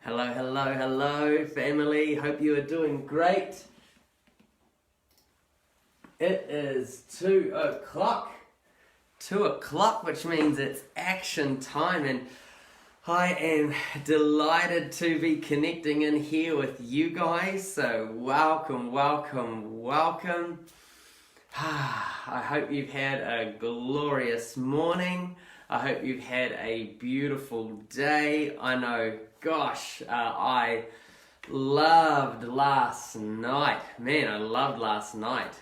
Hello, hello, hello, family. Hope you are doing great. It is 2 o'clock. 2 o'clock, which means it's action time, and I am delighted to be connecting in here with you guys. So welcome, welcome, welcome. I hope you've had a glorious morning. I hope you've had a beautiful day. I know, gosh, I loved last night. Man, I loved last night.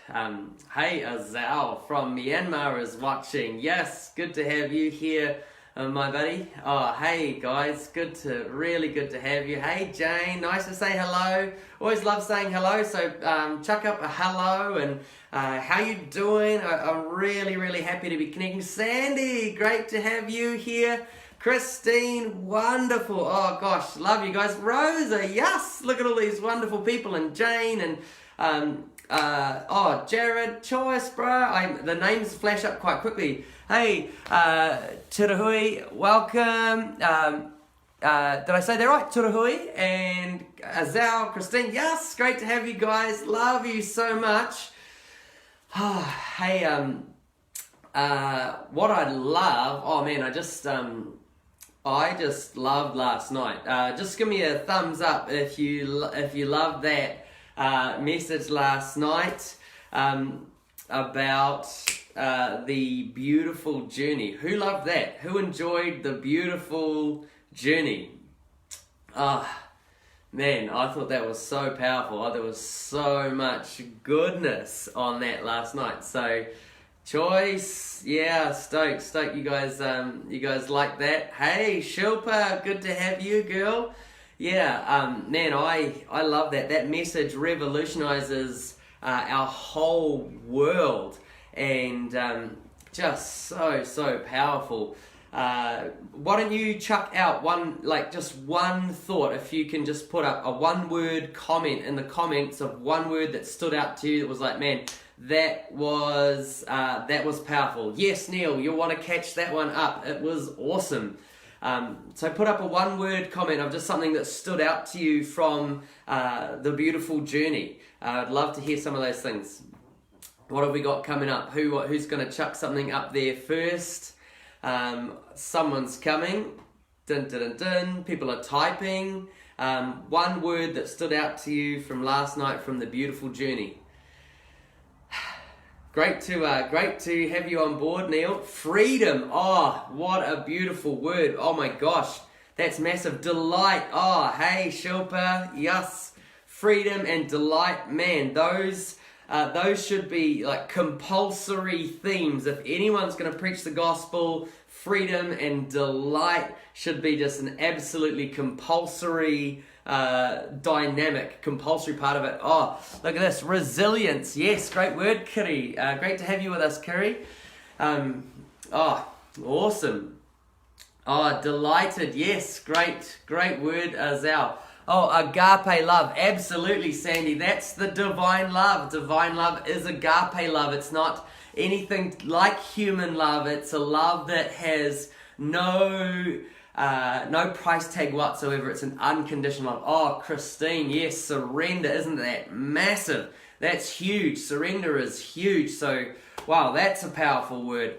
Hey, Azal from Myanmar is watching. Yes, good to have you here, my buddy. Oh, hey guys, really good to have you. Hey Jane, nice to say hello. Always love saying hello, so chuck up a hello and how you doing? I'm really happy to be connecting. Sandy, great to have you here. Christine, wonderful. Oh gosh, love you guys. Rosa, yes, look at all these wonderful people, and Jane and Jared, Choice, bro. The names flash up quite quickly. Hey, Turahui, welcome. Did I say that right? Turahui and Azal, Christine, yes, great to have you guys. Love you so much. Hey, what I love, oh man, I just loved last night. Just give me a thumbs up if you loved that message last night about the beautiful journey. Who loved that? Who enjoyed the beautiful journey? Man, I thought that was so powerful. There was so much goodness on that last night. So, Choice, yeah, stoked you guys like that. Hey, Shilpa, good to have you, girl. Yeah, man, I love that. That message revolutionizes our whole world, and just so powerful. Why don't you chuck out just one thought? If you can just put up a one-word comment in the comments of one word that stood out to you that was like, man, that was powerful. Yes, Neil, you'll want to catch that one up. It was awesome. So put up a one-word comment of just something that stood out to you from the beautiful journey. I'd love to hear some of those things. What have we got coming up? Who's going to chuck something up there first? Someone's coming. Dun, dun, dun, dun. People are typing. One word that stood out to you from last night from the beautiful journey. Great to have you on board, Neil. Freedom. Oh, what a beautiful word. Oh my gosh, that's massive. Delight. Oh, hey Shilpa. Yes, freedom and delight. Man, those should be like compulsory themes. If anyone's going to preach the gospel, freedom and delight should be just an absolutely compulsory dynamic, compulsory part of it. Oh, look at this. Resilience. Yes, great word, Kiri. Great to have you with us, Kiri. Awesome. Oh, delighted. Yes, great word, Azal. Oh, agape love. Absolutely, Sandy. That's the divine love. Divine love is agape love. It's not anything like human love. It's a love that has no price tag whatsoever. It's an unconditional love. Oh, Christine, yes, surrender. Isn't that massive? That's huge. Surrender is huge. So, wow, that's a powerful word.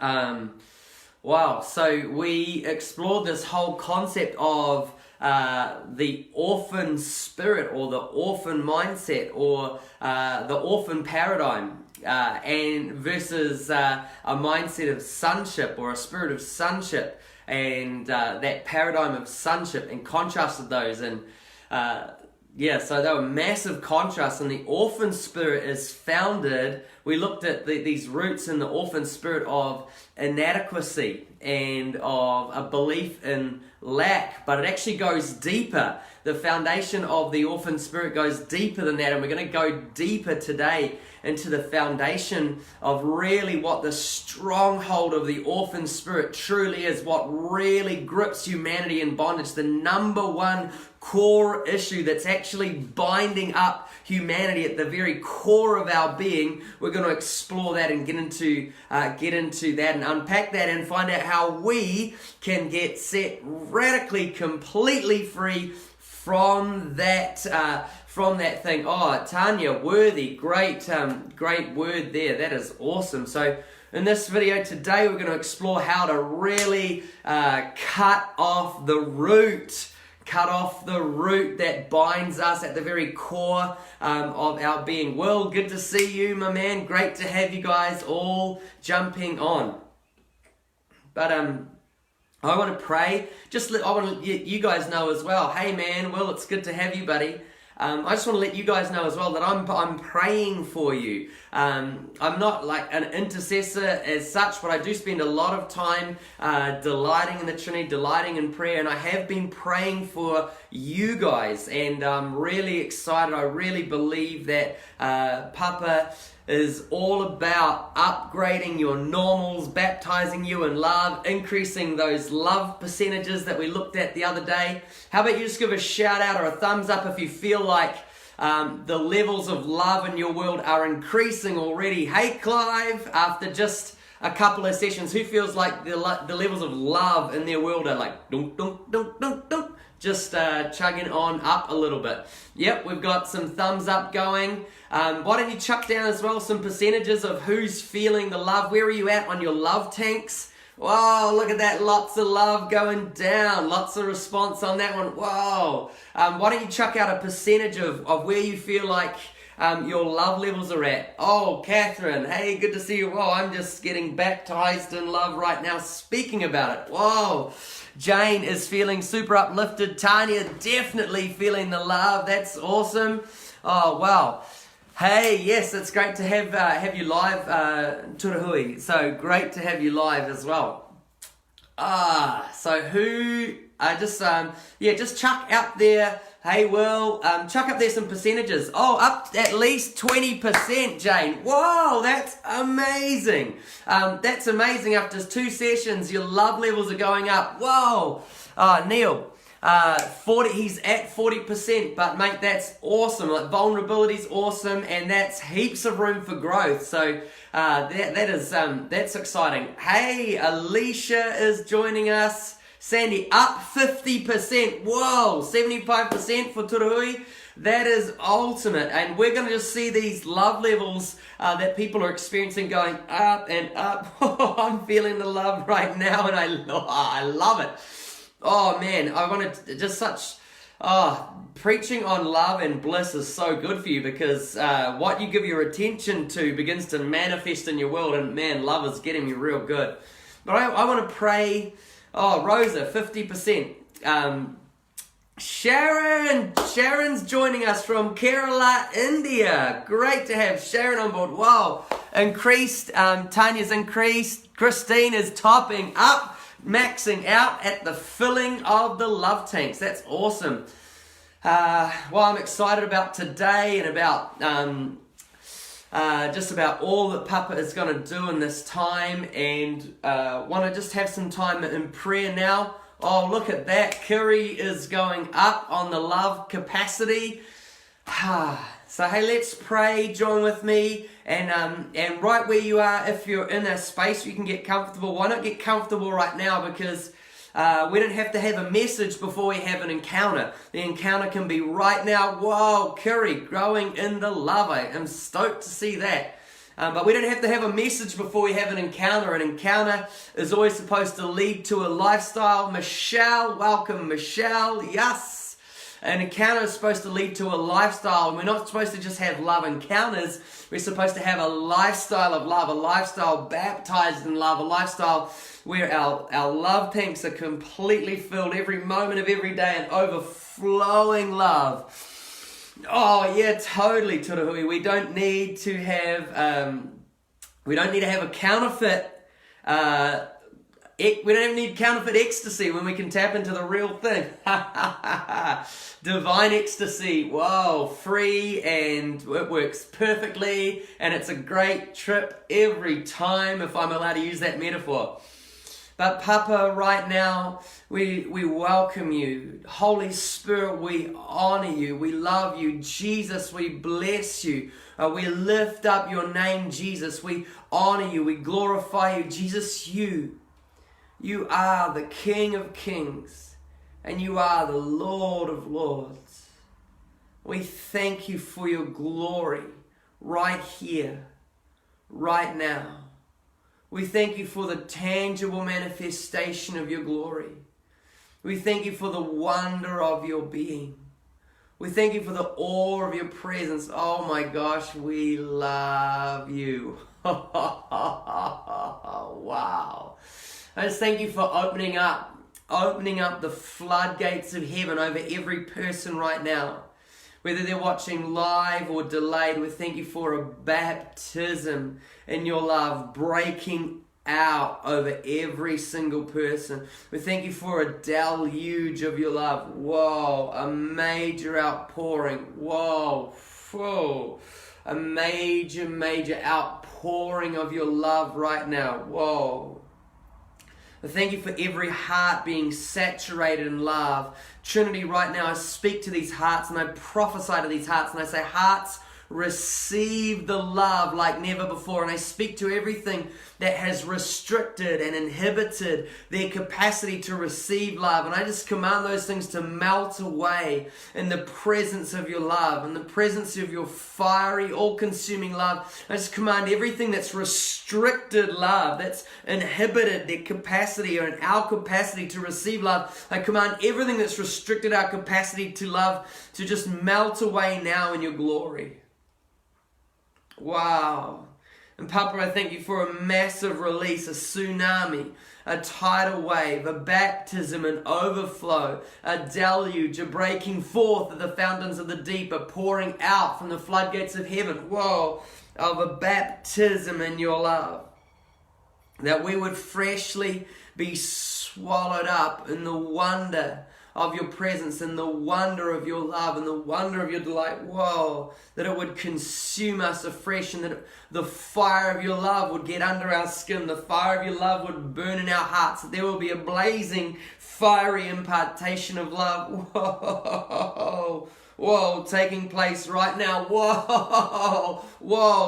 Wow, so we explored this whole concept of the orphan spirit, or the orphan mindset, or the orphan paradigm, and versus a mindset of sonship, or a spirit of sonship, and that paradigm of sonship, and contrasted those. And so they were massive contrasts. And the orphan spirit is founded, we looked at these roots in the orphan spirit of inadequacy and of a belief in lack, but it actually goes deeper. The foundation of the orphan spirit goes deeper than that, and we're going to go deeper today into the foundation of really what the stronghold of the orphan spirit truly is, what really grips humanity in bondage, the number one core issue that's actually binding up humanity at the very core of our being. We're we're going to explore that and get into that and unpack that and find out how we can get set radically, completely free from that thing. Oh, Tanya, worthy, great word there. That is awesome. So in this video today, we're going to explore how to really cut off the root that binds us at the very core of our being. Will, good to see you, my man. Great to have you guys all jumping on. But I want to pray. I want to let you guys know as well. Hey man, Will, it's good to have you, buddy. I just want to let you guys know as well that I'm praying for you. I'm not like an intercessor as such, but I do spend a lot of time delighting in the Trinity, delighting in prayer, and I have been praying for you guys, and I'm really excited. I really believe that Papa is all about upgrading your normals, baptizing you in love, increasing those love percentages that we looked at the other day. How about you just give a shout out or a thumbs up if you feel like the levels of love in your world are increasing already. Hey Clive, after just a couple of sessions, who feels like the levels of love in their world are like dunk, dunk, dunk, dunk, dunk, just chugging on up a little bit? Yep, we've got some thumbs up going. Why don't you chuck down as well some percentages of who's feeling the love? Where are you at on your love tanks? Wow, look at that. Lots of love going down. Lots of response on that one. Wow. Why don't you chuck out a percentage of where you feel like your love levels are at? Oh, Catherine. Hey, good to see you. Whoa, I'm just getting baptized in love right now speaking about it. Whoa. Jane is feeling super uplifted. Tanya definitely feeling the love. That's awesome. Oh, wow. Hey, yes, it's great to have you live, Turahui. So great to have you live as well. So who? Just chuck out there. Hey, Will, chuck up there some percentages. Oh, up at least 20%, Jane. Whoa, that's amazing. That's amazing. After 2 sessions, your love levels are going up. Whoa. Neil. 40, he's at 40%, but mate, that's awesome. Like, vulnerability's awesome, and that's heaps of room for growth. So that's exciting. Hey, Alicia is joining us. Sandy, up 50%. Whoa, 75% for Turahui. That is ultimate, and we're going to just see these love levels that people are experiencing going up and up. I'm feeling the love right now, and I love it. Oh man, I want to preaching on love and bliss is so good for you, because what you give your attention to begins to manifest in your world, and man, love is getting me real good. But I want to pray. Oh, Rosa, 50%. Sharon's joining us from Kerala, India. Great to have Sharon on board. Wow, increased. Tanya's increased. Christine is topping up, maxing out at the filling of the love tanks. That's awesome. Well, I'm excited about today and about just about all that Papa is going to do in this time, and want to just have some time in prayer now. Oh, look at that. Kiri is going up on the love capacity. So hey, let's pray. Join with me, and right where you are, if you're in a space you can get comfortable. Why not get comfortable right now? Because we don't have to have a message before we have an encounter. The encounter can be right now. Whoa, Kiri, growing in the love. I am stoked to see that. But we don't have to have a message before we have an encounter. An encounter is always supposed to lead to a lifestyle. Michelle, welcome, Michelle. Yes. An encounter is supposed to lead to a lifestyle. And we're not supposed to just have love encounters. We're supposed to have a lifestyle of love, a lifestyle baptized in love, a lifestyle where our love tanks are completely filled every moment of every day and overflowing love. Oh yeah, totally, Turahui. We don't need to have a counterfeit. We don't even need counterfeit ecstasy when we can tap into the real thing. Divine ecstasy. Whoa, free, and it works perfectly, and it's a great trip every time, if I'm allowed to use that metaphor. But Papa, right now, we welcome you. Holy Spirit, we honor you. We love you. Jesus, we bless you. We lift up your name, Jesus. We honor you. We glorify you. Jesus, you are the King of Kings, and you are the Lord of Lords. We thank you for your glory right here, right now. We thank you for the tangible manifestation of your glory. We thank you for the wonder of your being. We thank you for the awe of your presence. Oh my gosh, we love you. Wow. I just thank you for opening up the floodgates of heaven over every person right now. Whether they're watching live or delayed, we thank you for a baptism in your love breaking out over every single person. We thank you for a deluge of your love. Whoa, a major outpouring. Whoa, a major outpouring of your love right now. Whoa. I thank you for every heart being saturated in love. Trinity, right now I speak to these hearts and I prophesy to these hearts and I say, hearts, receive the love like never before. And I speak to everything that has restricted and inhibited their capacity to receive love. And I just command those things to melt away in the presence of your love, in the presence of your fiery, all-consuming love. I just command everything that's restricted love, that's inhibited their capacity or in our capacity to receive love. I command everything that's restricted our capacity to love to just melt away now in your glory. Wow. And Papa, I thank you for a massive release, a tsunami, a tidal wave, a baptism, an overflow, a deluge, a breaking forth of the fountains of the deep, a pouring out from the floodgates of heaven. Whoa, of a baptism in your love. That we would freshly be swallowed up in the wonder of your presence and the wonder of your love and the wonder of your delight. Whoa, that it would consume us afresh and that the fire of your love would get under our skin. The fire of your love would burn in our hearts. That there will be a blazing, fiery impartation of love. Whoa, taking place right now. Whoa,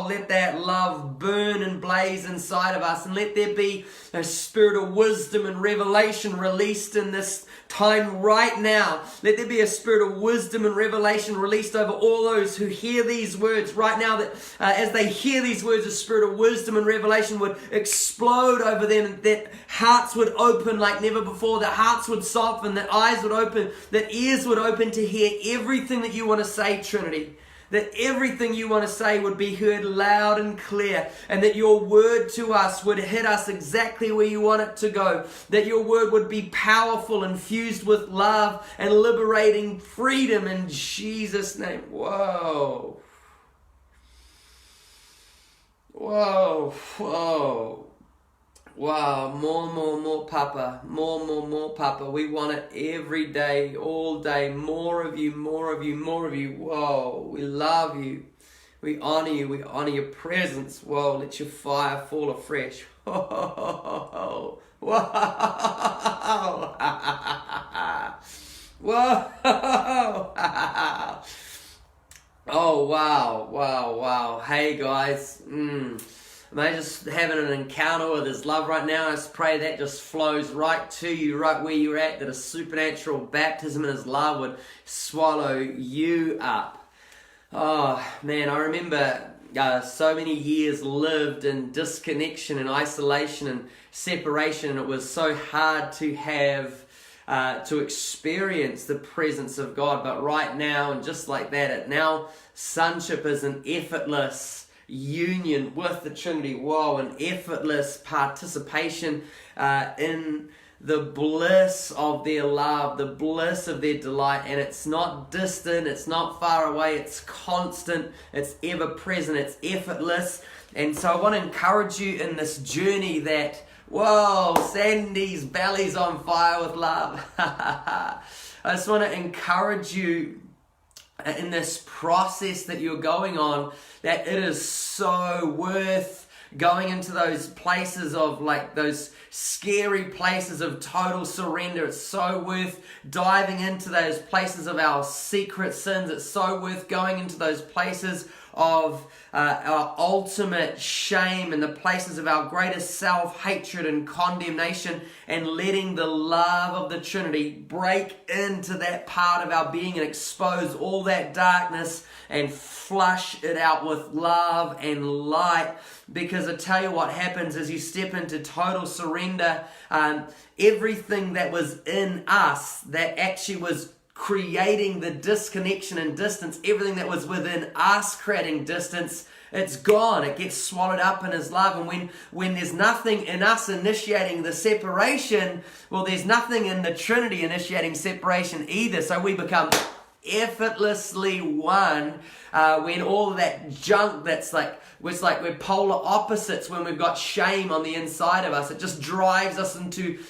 let that love burn and blaze inside of us. And let there be a spirit of wisdom and revelation released in this time right now. Let there be a spirit of wisdom and revelation released over all those who hear these words right now, that as they hear these words, a spirit of wisdom and revelation would explode over them, that hearts would open like never before, that hearts would soften, that eyes would open, that ears would open to hear everything that you want to say, Trinity. That everything you want to say would be heard loud and clear, and that your word to us would hit us exactly where you want it to go. That your word would be powerful, infused with love and liberating freedom in Jesus' name. Whoa. Wow, more, Papa. More, Papa. We want it every day, all day. More of you. Whoa, we love you. We honor you. We honor your presence. Whoa, let your fire fall afresh. Whoa. Oh, wow. Hey, guys. Am I just having an encounter with His love right now? I just pray that just flows right to you, right where you're at, that a supernatural baptism in His love would swallow you up. Oh, man, I remember so many years lived in disconnection and isolation and separation, and it was so hard to have to experience the presence of God. But right now, and just like that, now sonship is an effortless union with the Trinity. Whoa, an effortless participation in the bliss of their love, the bliss of their delight. And it's not distant, it's not far away, it's constant, it's ever present, it's effortless. And so I want to encourage you in this journey that, whoa, Sandy's belly's on fire with love. I just want to encourage you in this process that you're going on, that it is so worth going into those places of like those scary places of total surrender. It's so worth diving into those places of our secret sins. It's so worth going into those places of our ultimate shame and the places of our greatest self-hatred and condemnation, and letting the love of the Trinity break into that part of our being and expose all that darkness and flush it out with love and light. Because I tell you what happens as you step into total surrender, everything that was in us that actually was creating the disconnection and distance, everything that was within us creating distance, it's gone. It gets swallowed up in His love. And when there's nothing in us initiating the separation, well, there's nothing in the Trinity initiating separation either. So we become effortlessly one when all of that junk that's like, it's like we're polar opposites. When we've got shame on the inside of us, it just drives us into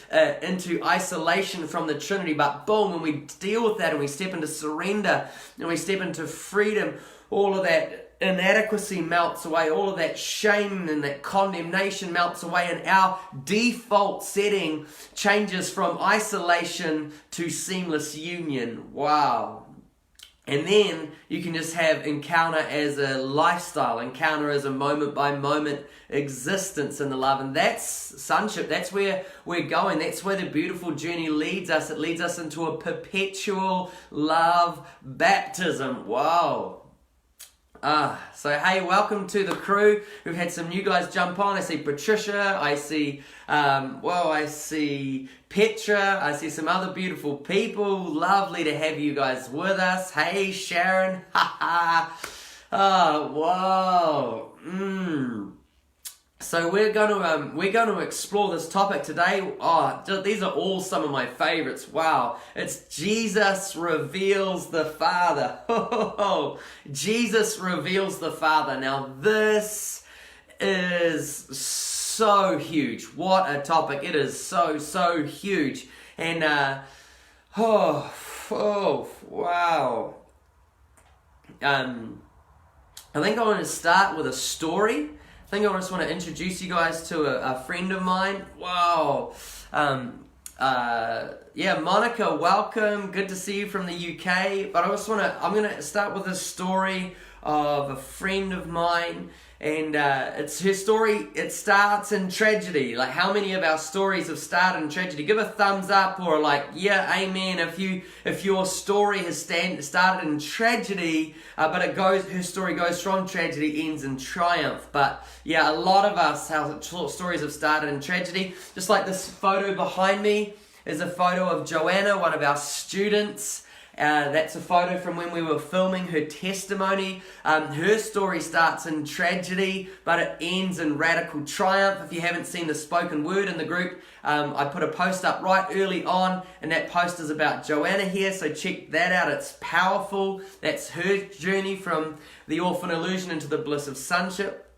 isolation from the Trinity. But boom, when we deal with that and we step into surrender and we step into freedom, all of that inadequacy melts away, all of that shame and that condemnation melts away, and our default setting changes from isolation to seamless union. Wow. And then you can just have encounter as a lifestyle, encounter as a moment-by-moment existence in the love. And that's sonship. That's where we're going. That's where the beautiful journey leads us. It leads us into a perpetual love baptism. Wow. So hey, welcome to the crew. We've had some new guys jump on. I see Patricia, I see Petra, I see some other beautiful people. Lovely to have you guys with us. Hey Sharon, oh, wow. So we're going to explore this topic today. Oh, these are all some of my favorites. Wow. It's Jesus reveals the Father. Oh, Jesus reveals the Father. Now this is so huge. What a topic. It is so huge. And wow. I think I want to start with a story. I think I just want to introduce you guys to a friend of mine. Wow. Monica, welcome. Good to see you from the UK. But I'm going to start with a story of a friend of mine. And it's her story. It starts in tragedy. Like, how many of our stories have started in tragedy? Give a thumbs up, or like, yeah, amen. If your story has started in tragedy, but her story goes from tragedy, ends in triumph. But yeah, a lot of us, our stories have started in tragedy. Just like this photo behind me is a photo of Joanna, one of our students. That's a photo from when we were filming her testimony. Her story starts in tragedy, but it ends in radical triumph. If you haven't seen the spoken word in the group, I put a post up right early on, and that post is about Joanna here, so check that out. It's powerful. That's her journey from the orphan illusion into the bliss of sonship.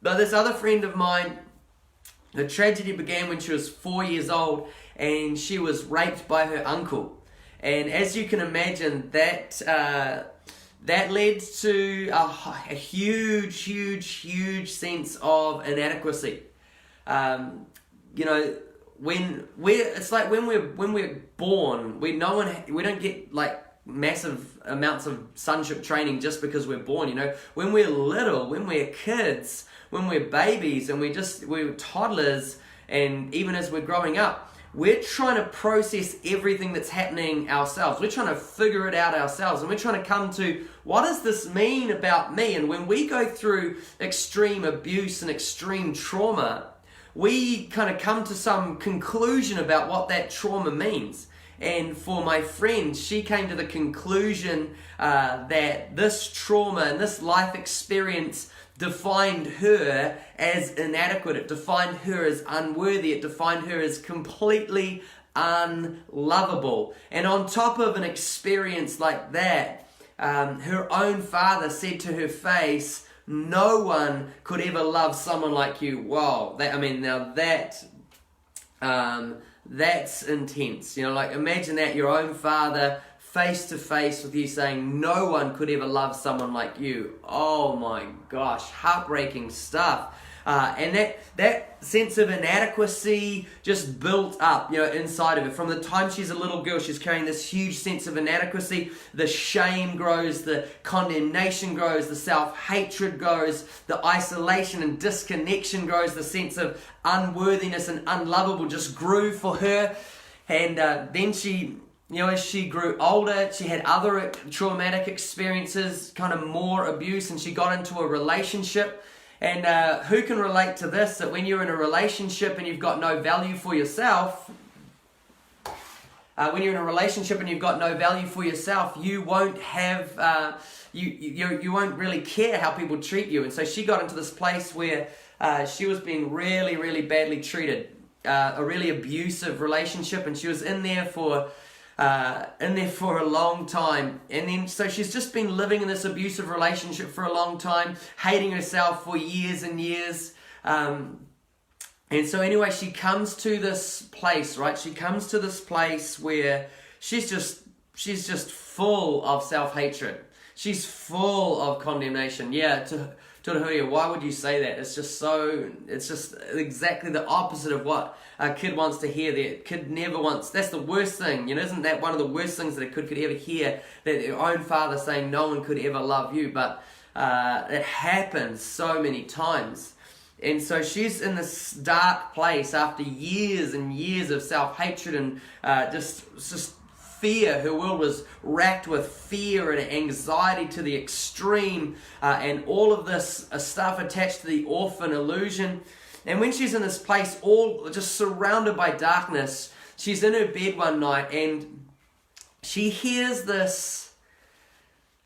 But this other friend of mine, the tragedy began when she was 4 years old, and she was raped by her uncle. And as you can imagine, that led to a huge sense of inadequacy. When we're born, we don't get like massive amounts of sonship training just because we're born. When we're little, when we're kids, when we're babies, and we're toddlers, and even as we're growing up, we're trying to process everything that's happening ourselves. We're trying to figure it out ourselves. And we're trying to come to, what does this mean about me? And when we go through extreme abuse and extreme trauma, we kind of come to some conclusion about what that trauma means. And for my friend, she came to the conclusion that this trauma and this life experience defined her as inadequate. It defined her as unworthy. It defined her as completely unlovable. And on top of an experience like that, her own father said to her face, "No one could ever love someone like you." Wow. That's intense. Like, imagine that, your own father face to face with you saying, "No one could ever love someone like you." Oh my gosh, heartbreaking stuff. And that sense of inadequacy just built up, inside of her. From the time she's a little girl, she's carrying this huge sense of inadequacy. The shame grows, the condemnation grows, the self-hatred grows, the isolation and disconnection grows, the sense of unworthiness and unlovable just grew for her. And then she, as she grew older, she had other traumatic experiences, kind of more abuse, and she got into a relationship. And who can relate to this, that when you're in a relationship and you've got no value for yourself, you won't have, you won't really care how people treat you. And so she got into this place where she was being really, really badly treated, a really abusive relationship, and she was in there for a long time. And then so she's just been living in this abusive relationship for a long time, hating herself for years and years. And so anyway, she comes to this place, right? She comes to this place where she's just full of self-hatred. She's full of condemnation. Yeah, to Huria, why would you say that? It's just exactly the opposite of what a kid wants to hear. The kid never wants, that's the worst thing, isn't that one of the worst things that a kid could ever hear, that their own father saying no one could ever love you, but it happens so many times. And so she's in this dark place after years and years of self-hatred and just fear. Her world was racked with fear and anxiety to the extreme, and all of this stuff attached to the orphan illusion. And when she's in this place, all just surrounded by darkness, she's in her bed one night and she hears this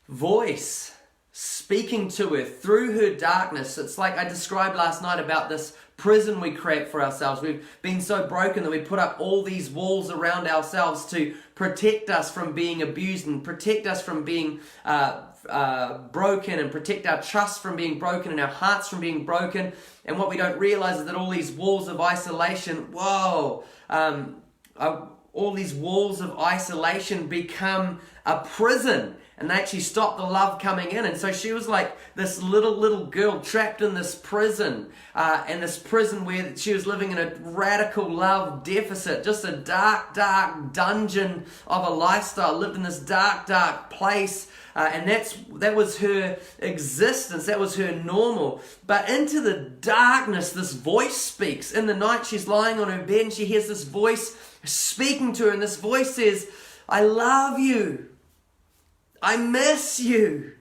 voice speaking to her through her darkness. It's like I described last night about this prison we create for ourselves. We've been so broken that we put up all these walls around ourselves to protect us from being abused and protect us from being broken, and protect our trust from being broken and our hearts from being broken. And what we don't realize is that all these walls of isolation, all these walls of isolation become a prison, and they actually stop the love coming in. And so she was like this little girl trapped in this prison, and this prison where she was living in a radical love deficit, just a dark dungeon of a lifestyle, lived in this dark place. And that was her existence, that was her normal. But into the darkness, this voice speaks. In the night, she's lying on her bed and she hears this voice speaking to her, and this voice says, "I love you. I miss you.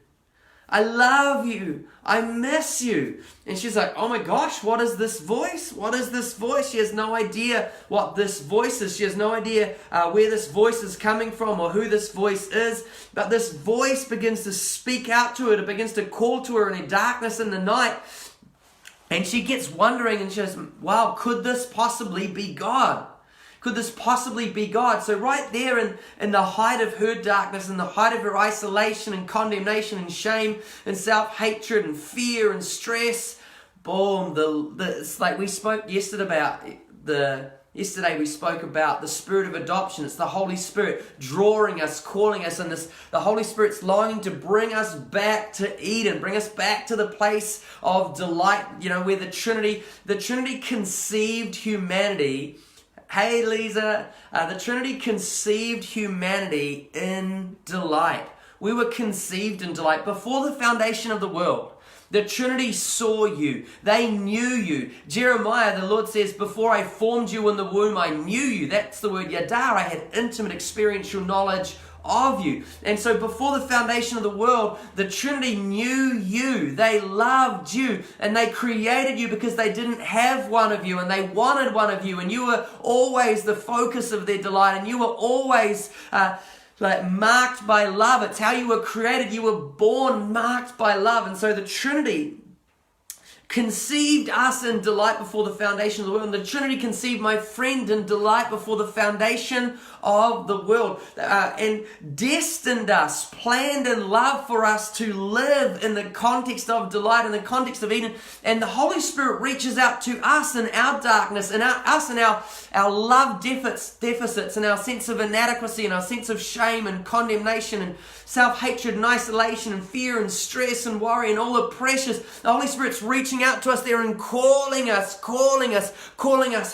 I love you. I miss you." And she's like, "Oh my gosh, what is this voice? What is this voice?" She has no idea what this voice is. She has no idea where this voice is coming from or who this voice is. But this voice begins to speak out to her. It begins to call to her in the darkness in the night. And she gets wondering, and she says, "Wow, could this possibly be God? Could this possibly be God?" So right there in the height of her darkness, in the height of her isolation and condemnation and shame and self-hatred and fear and stress, boom, it's like we spoke yesterday we spoke about the spirit of adoption. It's the Holy Spirit drawing us, calling us, and the Holy Spirit's longing to bring us back to Eden, bring us back to the place of delight, where the Trinity conceived humanity. Hey Lisa, the Trinity conceived humanity in delight. We were conceived in delight before the foundation of the world. The Trinity saw you. They knew you. Jeremiah, the Lord says, "Before I formed you in the womb, I knew you." That's the word yadar. I had intimate experiential knowledge of you. And so before the foundation of the world, the Trinity knew you. They loved you, and they created you because they didn't have one of you, and they wanted one of you, and you were always the focus of their delight, and you were always marked by love. It's how you were created. You were born marked by love. And so the Trinity conceived us in delight before the foundation of the world. And the Trinity conceived my friend in delight before the foundation of the world, and destined us, planned in love for us to live in the context of delight, in the context of Eden. And the Holy Spirit reaches out to us in our darkness, and us in our love deficits, and our sense of inadequacy, and our sense of shame and condemnation and self-hatred and isolation and fear and stress and worry and all the pressures. The Holy Spirit's reaching reaching out to us there and calling us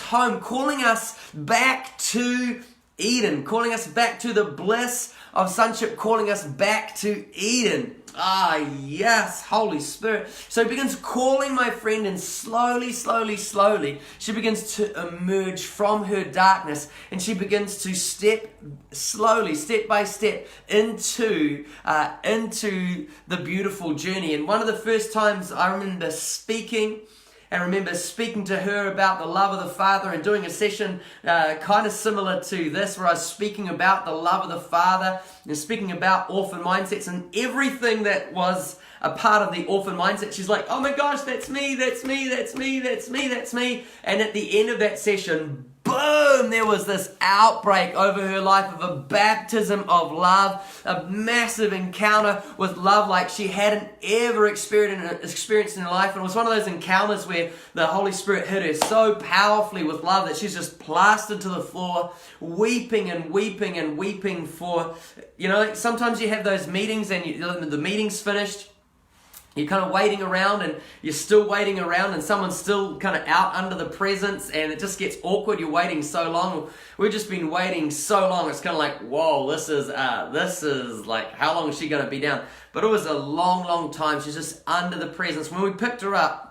home, calling us back to Eden, calling us back to the bliss of sonship, calling us back to Eden. Ah, yes, Holy Spirit. So he begins calling my friend, and slowly, she begins to emerge from her darkness, and she begins to step by step, into the beautiful journey. And one of the first times I remember speaking to her about the love of the Father, and doing a session kind of similar to this, where I was speaking about the love of the Father and speaking about orphan mindsets and everything that was a part of the orphan mindset. She's like, oh my gosh, that's me. And at the end of that session, boom, there was this outbreak over her life of a baptism of love, a massive encounter with love like she hadn't ever experienced in her life. And it was one of those encounters where the Holy Spirit hit her so powerfully with love that she's just plastered to the floor, weeping for, sometimes you have those meetings and the meeting's finished. You're kind of waiting around, and you're still waiting around, and someone's still kind of out under the presence, and it just gets awkward. You're waiting so long. We've just been waiting so long. It's kind of like, whoa, this is like, how long is she going to be down? But it was a long time. She's just under the presence. When we picked her up,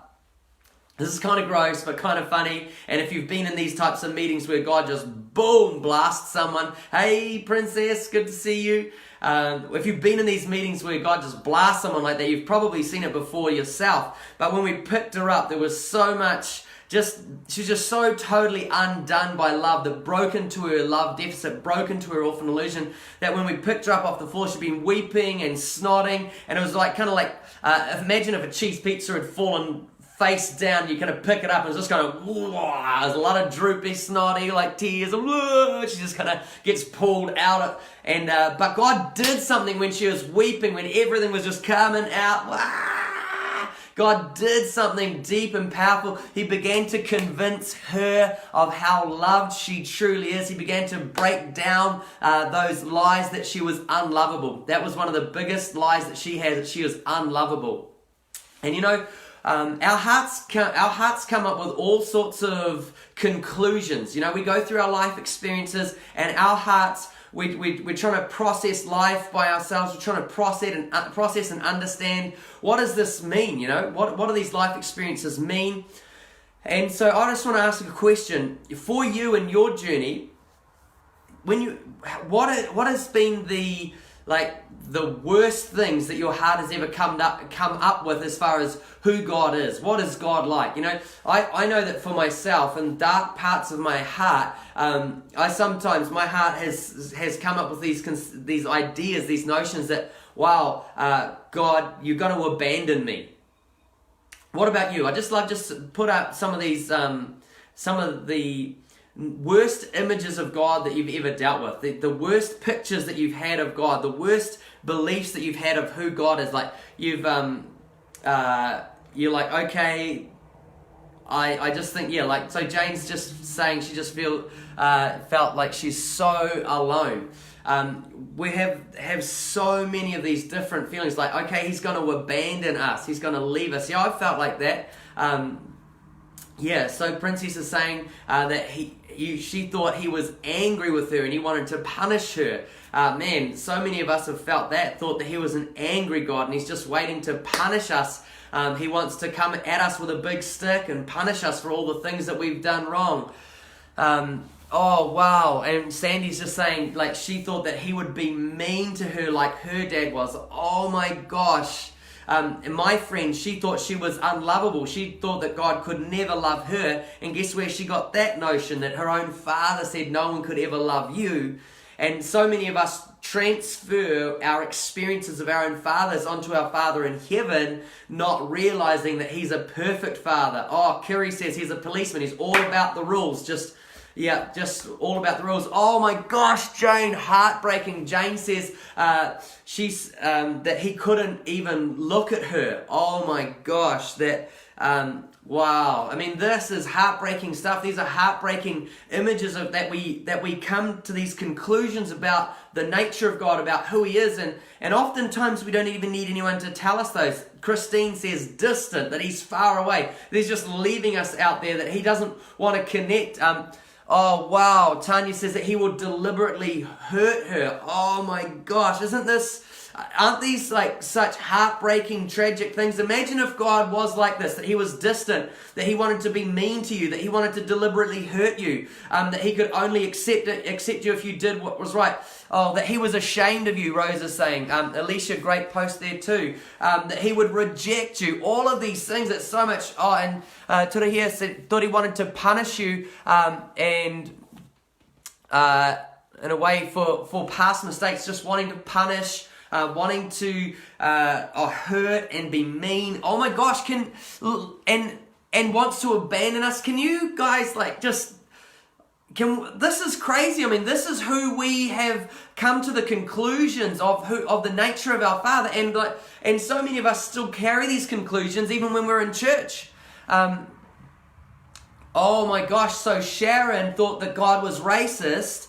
this is kind of gross, but kind of funny. And if you've been in these types of meetings where God just boom blasts someone, hey princess, good to see you. If you've been in these meetings where God just blasts someone like that, you've probably seen it before yourself. But when we picked her up, there was so much, she's just so totally undone by love, that broke into her love deficit, broke into her orphan illusion, that when we picked her up off the floor, she'd been weeping and snotting, and it was like kind of like, imagine if a cheese pizza had fallen face down, you kind of pick it up and it's just kind of, there's a lot of droopy, snotty, like tears, she just kind of gets pulled out. But God did something when she was weeping, when everything was just coming out. God did something deep and powerful. He began to convince her of how loved she truly is. He began to break down those lies that she was unlovable. That was one of the biggest lies that she had, that she was unlovable. And our hearts come up with all sorts of conclusions. We go through our life experiences, and our hearts, we're trying to process life by ourselves. We're trying to process and understand, what does this mean? What do these life experiences mean? And so I just want to ask a question for you in your journey. What has been the worst things that your heart has ever come up with as far as who God is? What is God like? I know that for myself, in dark parts of my heart, my heart has come up with these ideas, these notions that, wow, God, you're going to abandon me. What about you? I just love to put up some of the worst images of God that you've ever dealt with, the worst pictures that you've had of God, the worst beliefs that you've had of who God is. Like you're like, okay, I just think, so Jane's just saying she just felt like she's so alone. We have so many of these different feelings, like, okay, he's going to abandon us, he's going to leave us. I felt like that. So Princess is saying that she thought he was angry with her and he wanted to punish her. Man, so many of us have felt that, thought that he was an angry God and he's just waiting to punish us. He wants to come at us with a big stick and punish us for all the things that we've done wrong. Oh, wow. And Sandy's just saying, like, she thought that he would be mean to her like her dad was. Oh my gosh. And my friend, she thought she was unlovable. She thought that God could never love her. And guess where she got that notion? That her own father said no one could ever love you. And so many of us transfer our experiences of our own fathers onto our Father in heaven, not realizing that he's a perfect father. Oh, Kerry says he's a policeman. He's all about the rules. Just all about the rules. Oh my gosh, Jane, heartbreaking. Jane says that he couldn't even look at her. Oh my gosh, that Wow, I mean, this is heartbreaking stuff. These are heartbreaking images of that we come to these conclusions about the nature of God, about who He is, and oftentimes we don't even need anyone to tell us those. Christine says distant, that He's far away, that He's just leaving us out there, that He doesn't want to connect. Oh wow, Tanya says that He will deliberately hurt her. Oh my gosh, aren't these like such heartbreaking, tragic things? Imagine if God was like this, that He was distant, that He wanted to be mean to you, that He wanted to deliberately hurt you, that He could only accept you if you did what was right. Oh, that He was ashamed of you, Rose is saying. Alicia, great post there too. That He would reject you. All of these things, it's so much. Oh, and Turahia said, thought He wanted to punish you in a way for past mistakes, just wanting to punish, wanting to hurt and be mean. Oh my gosh, and wants to abandon us. Can you guys this is crazy. I mean, this is who we have come to the conclusions of the nature of our Father, and so many of us still carry these conclusions even when we're in church. Oh my gosh, so Sharon thought that God was racist.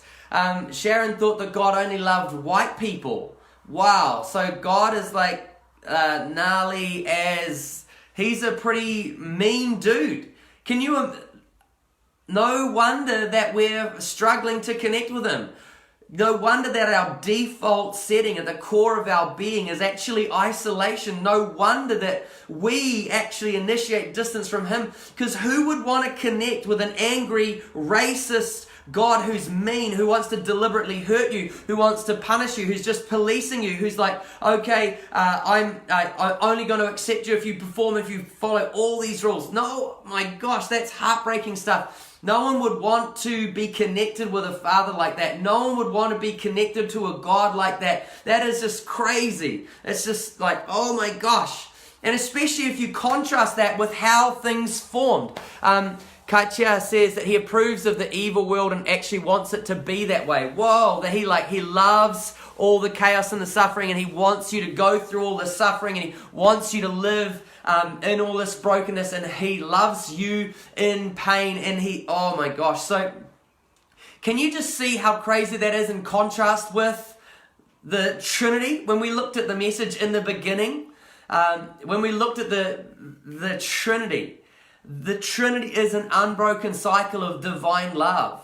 Sharon thought that God only loved white people. Wow, so God is gnarly as... He's a pretty mean dude. Can you... No wonder that we're struggling to connect with Him. No wonder that our default setting at the core of our being is actually isolation. No wonder that we actually initiate distance from Him. Because who would want to connect with an angry, racist God who's mean, who wants to deliberately hurt you, who wants to punish you, who's just policing you, who's like, okay, I'm only going to accept you if you perform, if you follow all these rules. No, my gosh, that's heartbreaking stuff. No one would want to be connected with a Father like that. No one would want to be connected to a God like that. That is just crazy. It's just like, oh my gosh. And especially if you contrast that with how things formed. Katya says that he approves of the evil world and actually wants it to be that way. Whoa, that he loves all the chaos and the suffering, and he wants you to go through all the suffering, and he wants you to live in all this brokenness, and he loves you in pain, and oh my gosh. So can you just see how crazy that is in contrast with the Trinity? When we looked at the message in the beginning, when we looked at the Trinity is an unbroken cycle of divine love.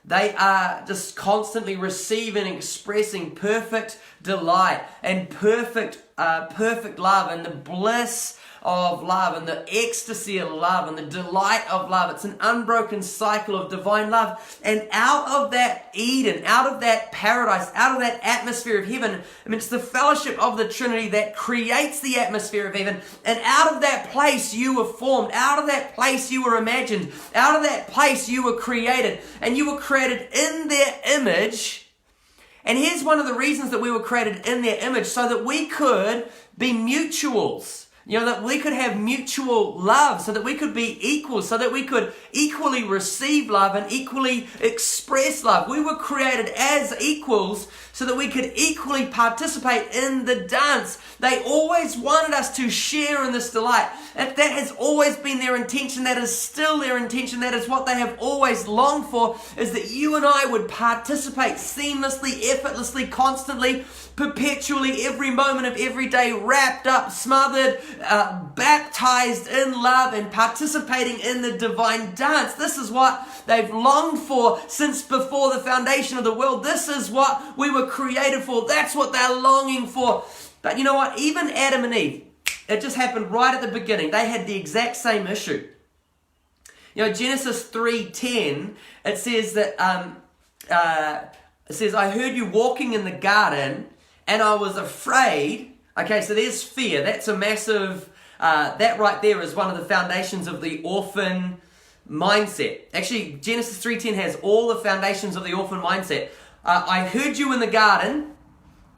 They are just constantly receiving and expressing perfect delight and perfect love, and the bliss of love and the ecstasy of love and the delight of love. It's an unbroken cycle of divine love. And out of that Eden, out of that paradise, out of that atmosphere of heaven, I mean, it's the fellowship of the Trinity that creates the atmosphere of heaven. And out of that place you were formed. Out of that place you were imagined. Out of that place you were created. And you were created in their image. And here's one of the reasons that we were created in their image, so that we could be mutuals. You know, that we could have mutual love, so that we could be equals, so that we could equally receive love and equally express love. We were created as equals so that we could equally participate in the dance. They always wanted us to share in this delight. If that has always been their intention, that is still their intention, that is what they have always longed for, is that you and I would participate seamlessly, effortlessly, constantly, perpetually, every moment of every day, wrapped up, smothered, baptized in love and participating in the divine dance. This is what they've longed for since before the foundation of the world. This is what we were created for. That's what they're longing for. But you know what? Even Adam and Eve, it just happened right at the beginning. They had the exact same issue. You know, Genesis 3:10, it says that, I heard you walking in the garden and I was afraid. Okay, so there's fear. That's a massive, that right there is one of the foundations of the orphan mindset. Actually, Genesis 3:10 has all the foundations of the orphan mindset. I heard you in the garden,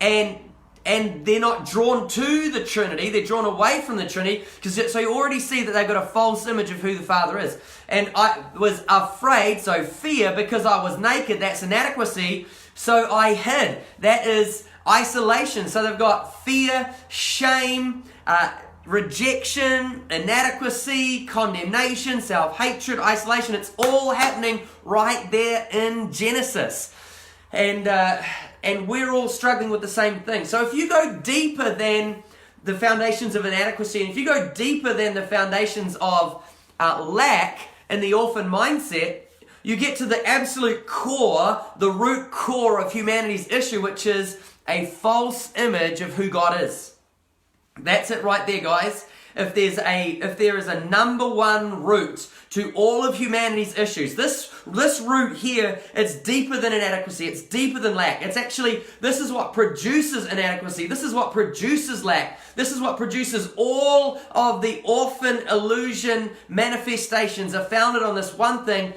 and they're not drawn to the Trinity, they're drawn away from the Trinity, so you already see that they've got a false image of who the Father is. And I was afraid, so fear, because I was naked, that's inadequacy, so I hid. That is isolation. So they've got fear, shame, rejection, inadequacy, condemnation, self-hatred, isolation. It's all happening right there in Genesis. And we're all struggling with the same thing. So if you go deeper than the foundations of inadequacy, and if you go deeper than the foundations of lack in the orphan mindset, you get to the absolute core, the root core of humanity's issue, which is a false image of who God is. That's it right there, guys. If there is a number one root to all of humanity's issues, this root here, it's deeper than inadequacy, it's deeper than lack. It's actually, this is what produces inadequacy, this is what produces lack, this is what produces all of the orphan illusion manifestations are founded on this one thing,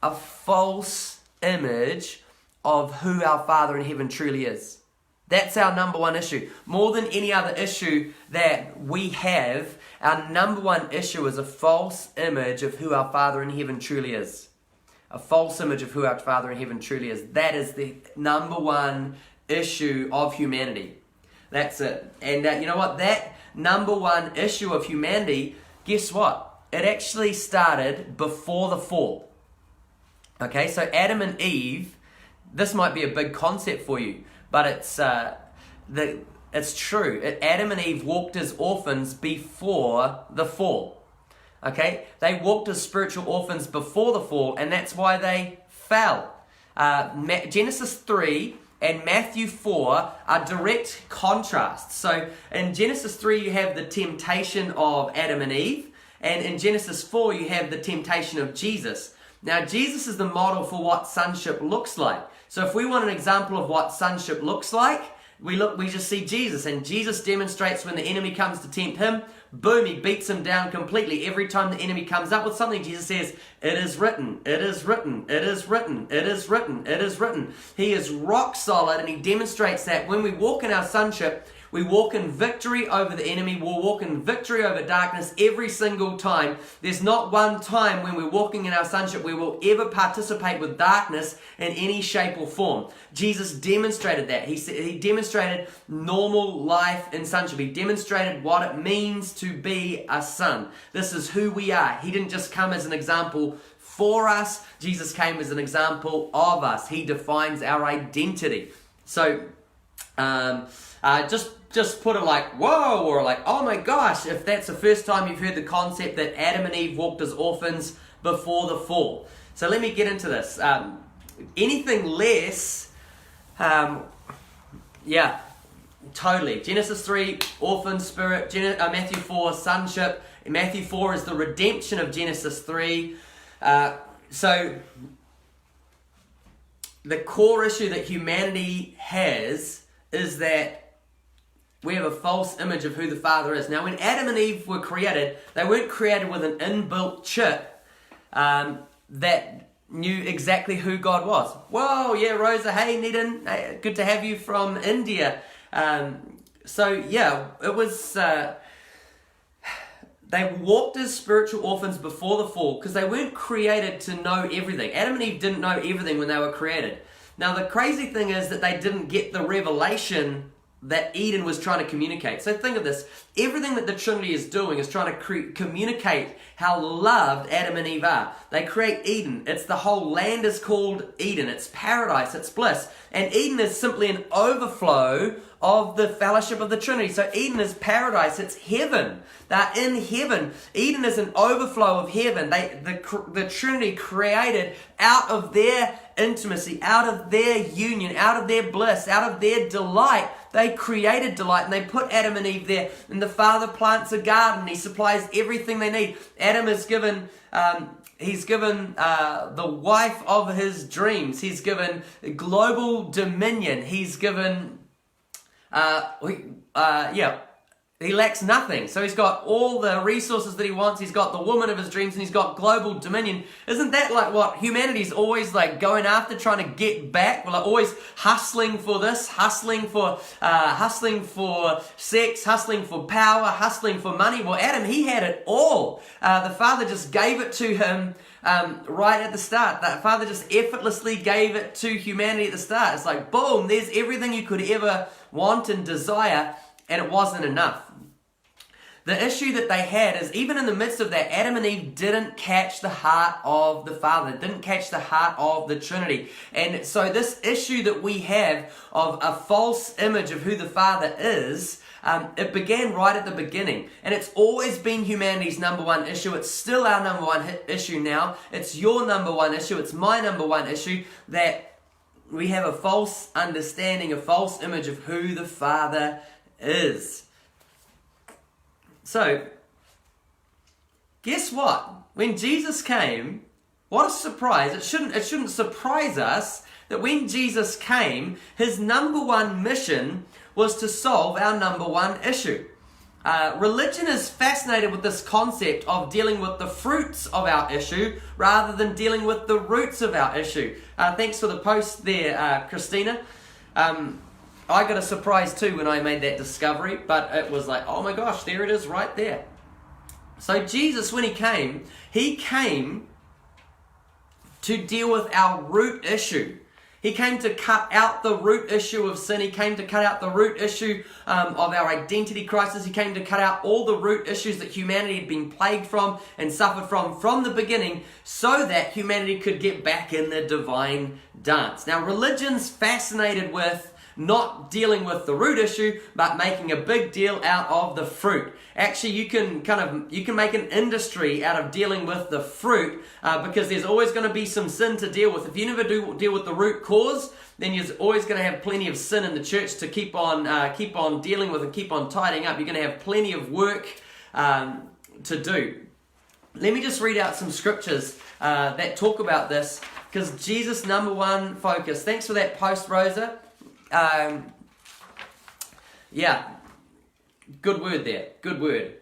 a false image of who our Father in heaven truly is. That's our number one issue. More than any other issue that we have, our number one issue is a false image of who our Father in heaven truly is. A false image of who our Father in heaven truly is. That is the number one issue of humanity. That's it. And you know what? That number one issue of humanity, guess what? It actually started before the fall. Okay, so Adam and Eve, this might be a big concept for you, but it's true. Adam and Eve walked as orphans before the fall. Okay, they walked as spiritual orphans before the fall, and that's why they fell. Genesis 3 and Matthew 4 are direct contrasts. So in Genesis 3 you have the temptation of Adam and Eve, and in Genesis 4 you have the temptation of Jesus. Now Jesus is the model for what sonship looks like. So if we want an example of what sonship looks like, we just see Jesus, and Jesus demonstrates when the enemy comes to tempt him, boom, he beats him down completely. Every time the enemy comes up with something, Jesus says, it is written, it is written, it is written, it is written, it is written. He is rock solid, and he demonstrates that when we walk in our sonship, we walk in victory over the enemy. We'll walk in victory over darkness every single time. There's not one time when we're walking in our sonship we will ever participate with darkness in any shape or form. Jesus demonstrated that. He demonstrated normal life in sonship. He demonstrated what it means to be a son. This is who we are. He didn't just come as an example for us. Jesus came as an example of us. He defines our identity. So, just put it like, whoa, or like, oh my gosh, if that's the first time you've heard the concept that Adam and Eve walked as orphans before the fall. So let me get into this. Anything less, yeah, totally. Genesis 3, orphan spirit. Matthew 4, sonship. Matthew 4 is the redemption of Genesis 3. So the core issue that humanity has is that we have a false image of who the Father is. Now, when Adam and Eve were created, they weren't created with an inbuilt chip that knew exactly who God was. Whoa, yeah, Rosa, hey, Needham, hey, good to have you from India. So, yeah, it was... they walked as spiritual orphans before the fall because they weren't created to know everything. Adam and Eve didn't know everything when they were created. Now, the crazy thing is that they didn't get the revelation that Eden was trying to communicate. So think of this. Everything that the Trinity is doing is trying to communicate how loved Adam and Eve are. They create Eden. It's the whole land is called Eden. It's paradise. It's bliss. And Eden is simply an overflow of the fellowship of the Trinity. So Eden is paradise. It's heaven. They're in heaven. Eden is an overflow of heaven. The Trinity created out of their intimacy, out of their union, out of their bliss, out of their delight. They created delight, and they put Adam and Eve there. And the Father plants a garden. He supplies everything they need. Adam is given... He's given the wife of his dreams. He's given global dominion. He's given... he lacks nothing. So he's got all the resources that he wants. He's got the woman of his dreams, and he's got global dominion. Isn't that like what humanity's always like going after, trying to get back? We're like always hustling for this, hustling for sex, hustling for power, hustling for money. Well, Adam, he had it all. The Father just gave it to him right at the start. The Father just effortlessly gave it to humanity at the start. It's like, boom, there's everything you could ever want and desire, and it wasn't enough. The issue that they had is, even in the midst of that, Adam and Eve didn't catch the heart of the Father, didn't catch the heart of the Trinity. And so this issue that we have of a false image of who the Father is, it began right at the beginning. And it's always been humanity's number one issue. It's still our number one issue now. It's your number one issue. It's my number one issue, that we have a false understanding, a false image of who the Father is. So, guess what? When Jesus came, what a surprise. It shouldn't surprise us that when Jesus came, his number one mission was to solve our number one issue. Religion is fascinated with this concept of dealing with the fruits of our issue rather than dealing with the roots of our issue. Thanks for the post there, Christina. I got a surprise too when I made that discovery, but it was like, oh my gosh, there it is right there. So Jesus, when he came to deal with our root issue. He came to cut out the root issue of sin. He came to cut out the root issue of our identity crisis. He came to cut out all the root issues that humanity had been plagued from and suffered from the beginning, so that humanity could get back in the divine dance. Now, religion's fascinated with not dealing with the root issue, but making a big deal out of the fruit. Actually, you can make an industry out of dealing with the fruit, because there's always going to be some sin to deal with. If you never deal with the root cause, then you're always going to have plenty of sin in the church to keep on dealing with and keep on tidying up. You're going to have plenty of work to do. Let me just read out some scriptures that talk about this, because Jesus' number one focus. Thanks for that post, Rosa. Yeah, good word there. Good word.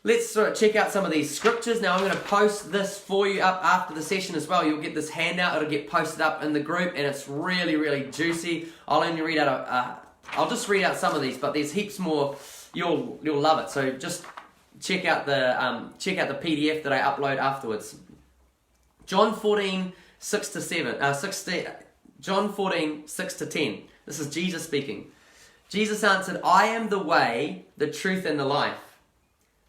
Let's check out some of these scriptures. Now, I'm going to post this for you up after the session as well. You'll get this handout. It'll get posted up in the group, and it's really, really juicy. I'll only read out I'll just read out some of these, but there's heaps more. You'll love it. So just check out the PDF that I upload afterwards. John 14, 6 to 7. John 14, 6 to 10. This is Jesus speaking. Jesus answered, I am the way, the truth, and the life.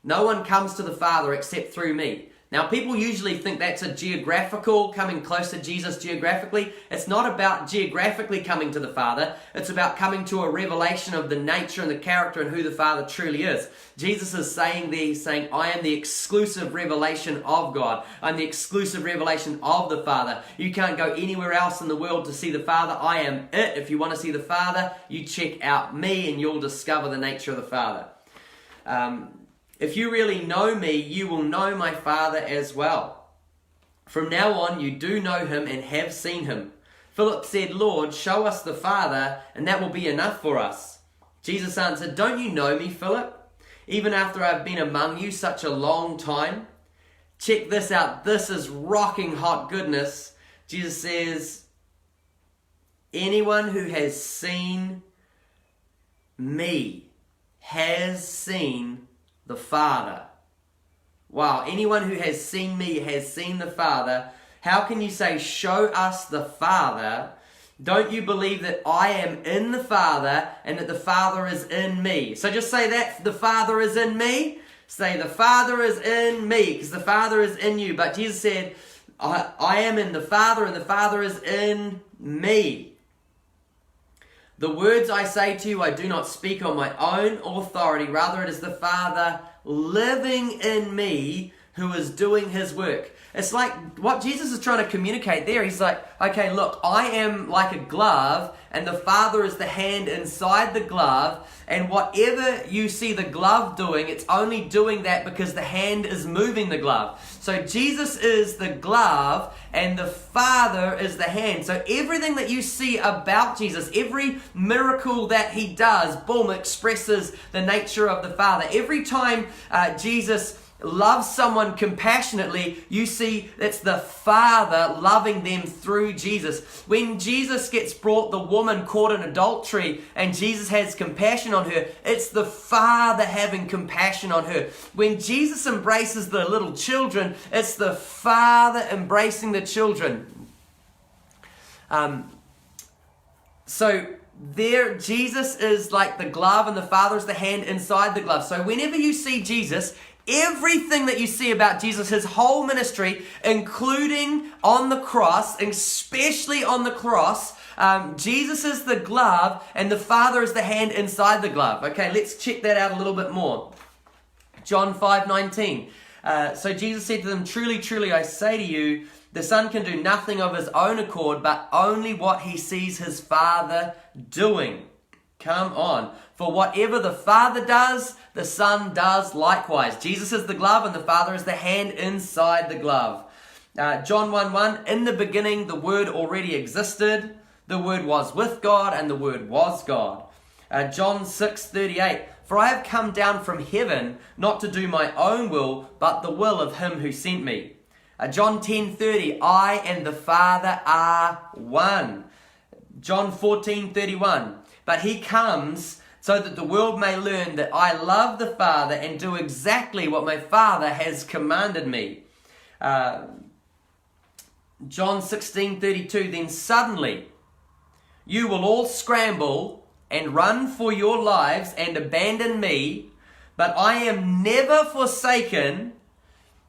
No one comes to the Father except through me. Now, people usually think that's a geographical, coming close to Jesus geographically. It's not about geographically coming to the Father. It's about coming to a revelation of the nature and the character and who the Father truly is. Jesus is saying there, he's saying, I am the exclusive revelation of God. I'm the exclusive revelation of the Father. You can't go anywhere else in the world to see the Father. I am it. If you want to see the Father, you check out me and you'll discover the nature of the Father. If you really know me, you will know my Father as well. From now on, you do know him and have seen him. Philip said, Lord, show us the Father, and that will be enough for us. Jesus answered, don't you know me, Philip? Even after I've been among you such a long time? Check this out. This is rocking hot goodness. Jesus says, anyone who has seen me has seen the Father. Wow, anyone who has seen me has seen the Father. How can you say, show us the Father? Don't you believe that I am in the Father and that the Father is in me? So just say that, the Father is in me. Say, the Father is in me, because the Father is in you. But Jesus said, I am in the Father and the Father is in me. The words I say to you, I do not speak on my own authority. Rather, it is the Father living in me who is doing his work. It's like what Jesus is trying to communicate there. He's like, okay, look, I am like a glove, and the Father is the hand inside the glove. And whatever you see the glove doing, it's only doing that because the hand is moving the glove. So Jesus is the glove and the Father is the hand. So everything that you see about Jesus, every miracle that he does, boom, expresses the nature of the Father. Every time Jesus loves someone compassionately, you see it's the Father loving them through Jesus. When Jesus gets brought the woman caught in adultery and Jesus has compassion on her, it's the Father having compassion on her. When Jesus embraces the little children, it's the Father embracing the children. So Jesus is like the glove and the Father is the hand inside the glove. So whenever you see Jesus, everything that you see about Jesus, his whole ministry, including on the cross, especially on the cross, Jesus is the glove and the Father is the hand inside the glove. Okay, let's check that out a little bit more. John 5:19. So Jesus said to them, "Truly, truly, I say to you, the Son can do nothing of his own accord, but only what he sees his Father doing." Come on. "For whatever the Father does, the Son does likewise." Jesus is the glove and the Father is the hand inside the glove. John 1:1, "In the beginning the Word already existed. The Word was with God and the Word was God." John 6:38, "For I have come down from heaven not to do my own will, but the will of him who sent me." John 10:30, "I and the Father are one." John 14:31, "But he comes so that the world may learn that I love the Father and do exactly what my Father has commanded me." John 16:32, "Then suddenly you will all scramble and run for your lives and abandon me, but I am never forsaken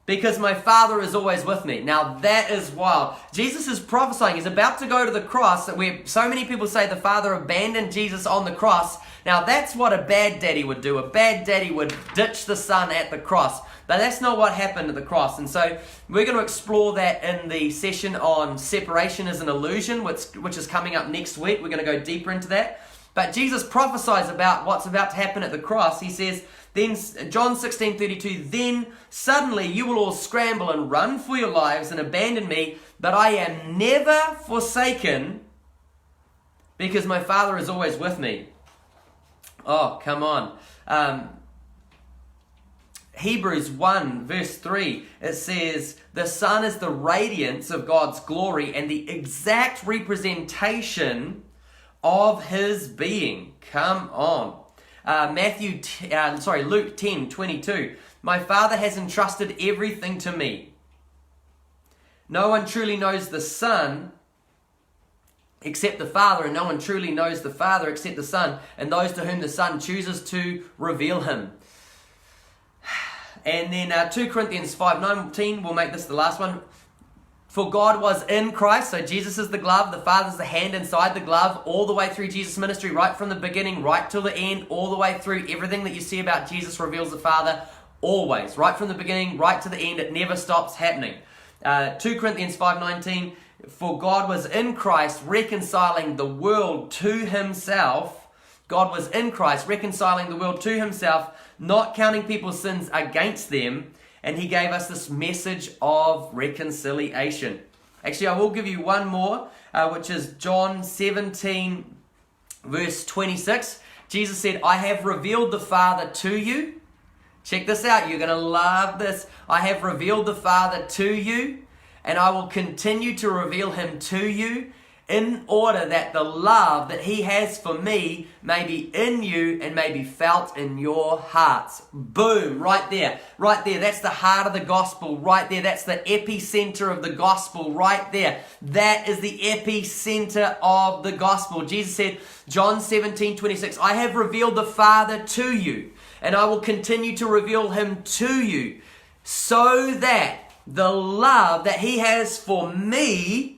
because my Father is always with me." Now that is wild. Jesus is prophesying. He's about to go to the cross, where so many people say the Father abandoned Jesus on the cross. Now that's what a bad daddy would do. A bad daddy would ditch the son at the cross. But that's not what happened at the cross. And so we're going to explore that in the session on separation as an illusion, which is coming up next week. We're going to go deeper into that. But Jesus prophesies about what's about to happen at the cross. He says, then John 16:32, "Then suddenly you will all scramble and run for your lives and abandon me, but I am never forsaken because my Father is always with me." Oh, come on. Hebrews 1 verse 3, it says, "The Son is the radiance of God's glory and the exact representation of his being." Come on. Luke 10:22, "My Father has entrusted everything to me. No one truly knows the Son except the Father, and no one truly knows the Father except the Son, and those to whom the Son chooses to reveal him." And then 2 Corinthians 5:19, we'll make this the last one. "For God was in Christ," so Jesus is the glove, the Father's the hand inside the glove, all the way through Jesus' ministry, right from the beginning, right till the end, all the way through. Everything that you see about Jesus reveals the Father, always. Right from the beginning, right to the end, it never stops happening. 2 Corinthians 5:19, "For God was in Christ reconciling the world to himself." God was in Christ reconciling the world to himself, not counting people's sins against them, and he gave us this message of reconciliation. Actually, I will give you one more, which is John 17, verse 26. Jesus said, "I have revealed the Father to you." Check this out. You're going to love this. "I have revealed the Father to you, and I will continue to reveal him to you, in order that the love that he has for me may be in you and may be felt in your hearts." Boom, right there. Right there. That's the heart of the gospel right there. That's the epicenter of the gospel right there. That is the epicenter of the gospel. Jesus said, John 17:26, "I have revealed the Father to you, and I will continue to reveal him to you, so that the love that he has for me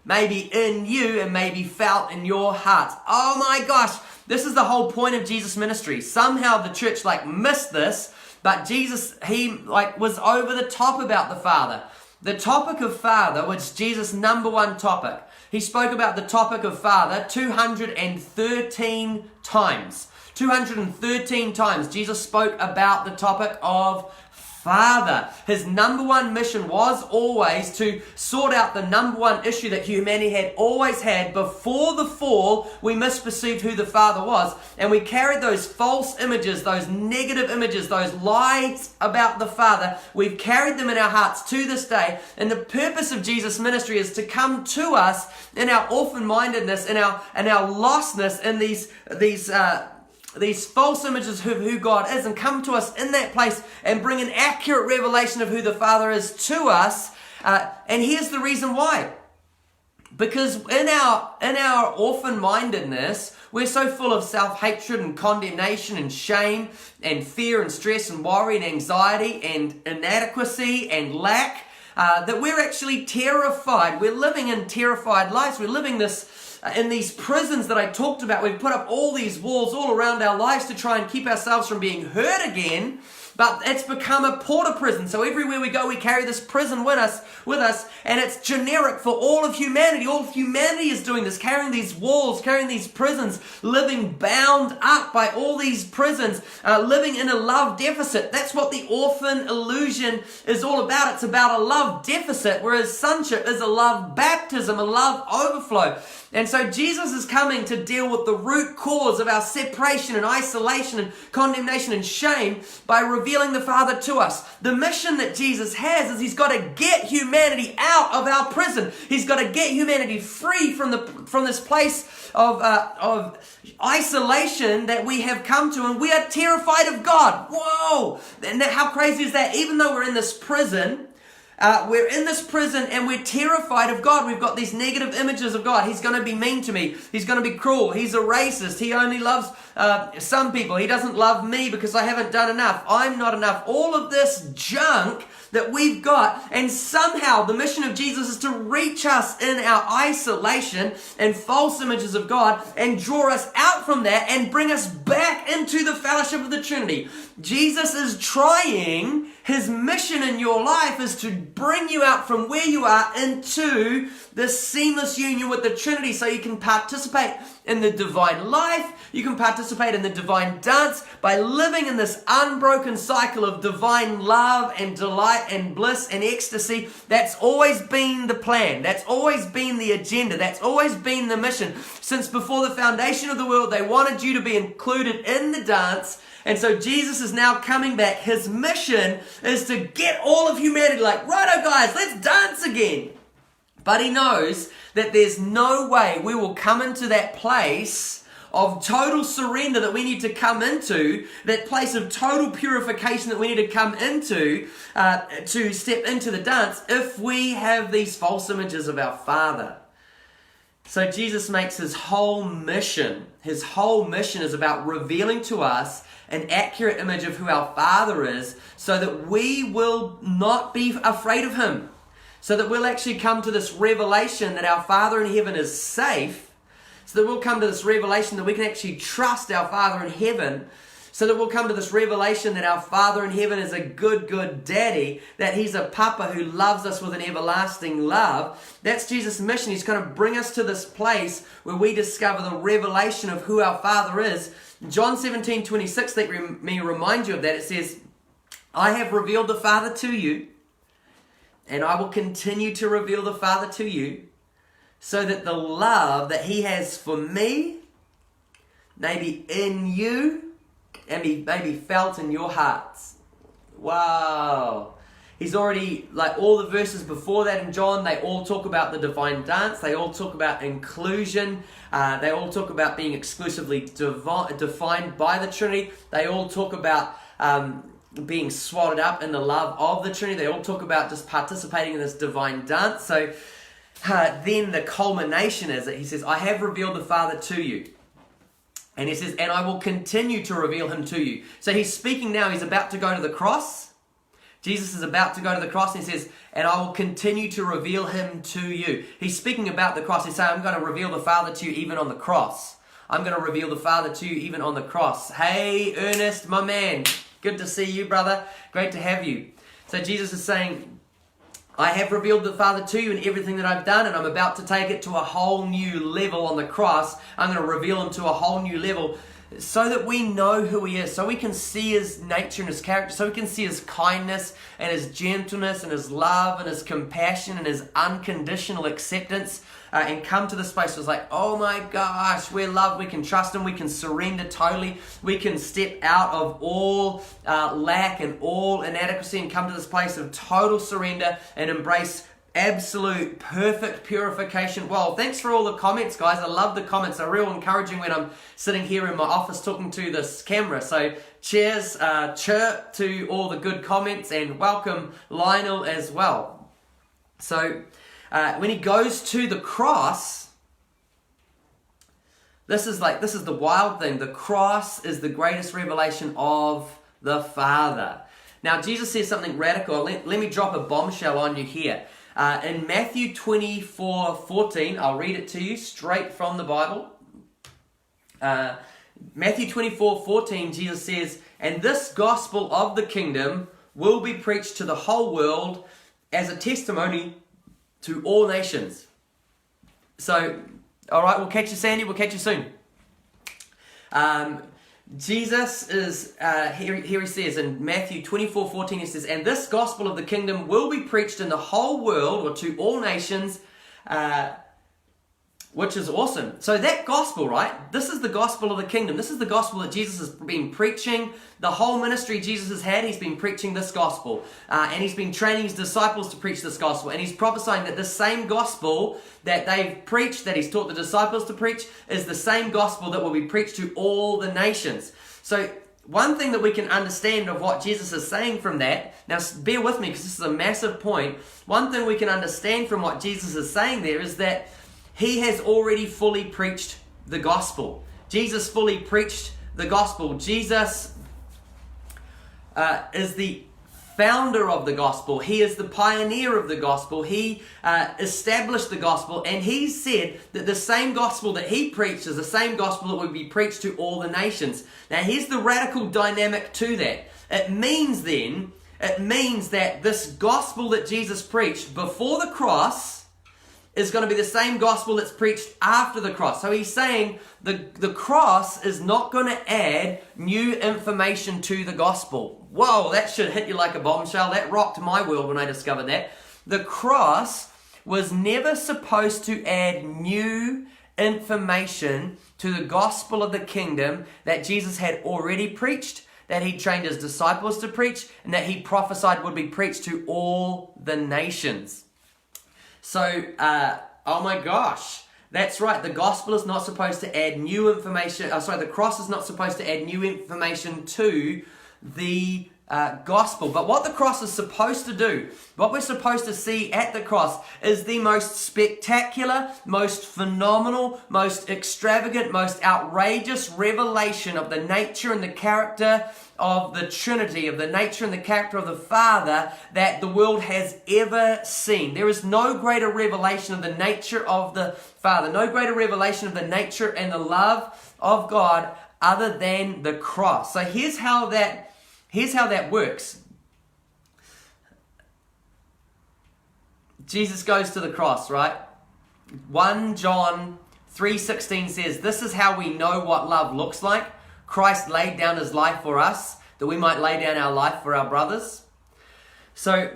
may be in you and may be felt in your hearts." Oh my gosh, this is the whole point of Jesus' ministry. Somehow the church missed this, but Jesus, he was over the top about the Father. The topic of Father was Jesus' number one topic. He spoke about the topic of Father 213 times. 213 times Jesus spoke about the topic of Father. His number one mission was always to sort out the number one issue that humanity had always had. Before the fall, we misperceived who the Father was, and we carried those false images, those negative images, those lies about the Father. We've carried them in our hearts to this day, and the purpose of Jesus' ministry is to come to us in our orphan-mindedness, in our lostness, in these false images of who God is, and come to us in that place and bring an accurate revelation of who the Father is to us. And here's the reason why. Because in our orphan-mindedness, we're so full of self-hatred and condemnation and shame and fear and stress and worry and anxiety and inadequacy and lack that we're actually terrified. We're living in terrified lives. We're living in these prisons that I talked about. We've put up all these walls all around our lives to try and keep ourselves from being hurt again. But it's become a porter prison. So everywhere we go, we carry this prison with us, and it's generic for all of humanity. All of humanity is doing this, carrying these walls, carrying these prisons, living bound up by all these prisons, living in a love deficit. That's what the orphan illusion is all about. It's about a love deficit, whereas sonship is a love baptism, a love overflow. And so Jesus is coming to deal with the root cause of our separation and isolation and condemnation and shame by revealing the Father to us. The mission that Jesus has is he's got to get humanity out of our prison. He's got to get humanity free from this place of isolation that we have come to, and we are terrified of God. Whoa! And how crazy is that? Even though we're in this prison, and we're terrified of God. We've got these negative images of God. He's going to be mean to me. He's going to be cruel. He's a racist. He only loves some people. He doesn't love me because I haven't done enough. I'm not enough. All of this junk that we've got, and somehow the mission of Jesus is to reach us in our isolation and false images of God and draw us out from that and bring us back into the fellowship of the Trinity. Jesus is trying. His mission in your life is to bring you out from where you are into this seamless union with the Trinity so you can participate in the divine life. You can participate in the divine dance by living in this unbroken cycle of divine love and delight and bliss and ecstasy. That's always been the plan. That's always been the agenda. That's always been the mission. Since before the foundation of the world, they wanted you to be included in the dance. And so Jesus is now coming back. His mission is to get all of humanity like, righto guys, let's dance again. But he knows that there's no way we will come into that place of total surrender that we need to come into, that place of total purification that we need to come into to step into the dance, if we have these false images of our Father. So Jesus makes his whole mission is about revealing to us an accurate image of who our Father is, so that we will not be afraid of him. So that we'll actually come to this revelation that our Father in heaven is safe. So that we'll come to this revelation that we can actually trust our Father in heaven. So that we'll come to this revelation that our Father in heaven is a good, good daddy. That he's a papa who loves us with an everlasting love. That's Jesus' mission. He's going to bring us to this place where we discover the revelation of who our Father is. John 17:26, let me remind you of that. It says, I have revealed the Father to you, and I will continue to reveal the Father to you, so that the love that he has for me may be in you and may be felt in your hearts. Wow. He's already, like all the verses before that in John, they all talk about the divine dance. They all talk about inclusion. They all talk about being exclusively defined by the Trinity. They all talk about being swallowed up in the love of the Trinity. They all talk about just participating in this divine dance. So then the culmination is that he says, I have revealed the Father to you. And he says, and I will continue to reveal him to you. So he's speaking now. He's about to go to the cross. Jesus is about to go to the cross, and he says, and I will continue to reveal him to you. He's speaking about the cross. He's saying, I'm going to reveal the Father to you even on the cross. I'm going to reveal the Father to you even on the cross. Hey, Ernest, my man. Good to see you, brother. Great to have you. So Jesus is saying, I have revealed the Father to you in everything that I've done, and I'm about to take it to a whole new level on the cross. I'm going to reveal him to a whole new level, so that we know who he is, so we can see his nature and his character, so we can see his kindness and his gentleness and his love and his compassion and his unconditional acceptance, and come to this place where it's like, oh my gosh, we're loved, we can trust him, we can surrender totally, we can step out of all lack and all inadequacy and come to this place of total surrender and embrace absolute perfect purification. Well, thanks for all the comments, guys. I love the comments. They're real encouraging when I'm sitting here in my office talking to this camera. So cheers, chirp to all the good comments, and welcome Lionel as well. So when he goes to the cross, this is the wild thing. The cross is the greatest revelation of the Father. Now, Jesus says something radical. Let me drop a bombshell on you here. In Matthew 24:14, I'll read it to you straight from the Bible. Matthew 24:14, Jesus says, "And this gospel of the kingdom will be preached to the whole world as a testimony to all nations." So, all right, we'll catch you, Sandy. We'll catch you soon. Jesus is, here he says in Matthew 24:14, he says, "And this gospel of the kingdom will be preached in the whole world," or to all nations, which is awesome. So that gospel, right? This is the gospel of the kingdom. This is the gospel that Jesus has been preaching. The whole ministry Jesus has had, he's been preaching this gospel. And he's been training his disciples to preach this gospel. And he's prophesying that this same gospel that they've preached, that he's taught the disciples to preach, is the same gospel that will be preached to all the nations. So one thing that we can understand of what Jesus is saying from that, now bear with me because this is a massive point. One thing we can understand from what Jesus is saying there is that he has already fully preached the gospel. Jesus fully preached the gospel. Jesus is the founder of the gospel. He is the pioneer of the gospel. He established the gospel, and he said that the same gospel that he preached is the same gospel that would be preached to all the nations. Now here's the radical dynamic to that. It means that this gospel that Jesus preached before the cross is going to be the same gospel that's preached after the cross. So he's saying the cross is not going to add new information to the gospel. Whoa, that should hit you like a bombshell. That rocked my world when I discovered that. The cross was never supposed to add new information to the gospel of the kingdom that Jesus had already preached, that he trained his disciples to preach, and that he prophesied would be preached to all the nations. So, oh my gosh, that's right. The gospel is not supposed to add new information. The cross is not supposed to add new information to the gospel. But what the cross is supposed to do, what we're supposed to see at the cross, is the most spectacular, most phenomenal, most extravagant, most outrageous revelation of the nature and the character of the Trinity, of the nature and the character of the Father that the world has ever seen. There is no greater revelation of the nature of the Father, no greater revelation of the nature and the love of God other than the cross. So here's how that works. Jesus goes to the cross, right? 1 John 3:16 says, "This is how we know what love looks like. Christ laid down his life for us, that we might lay down our life for our brothers." So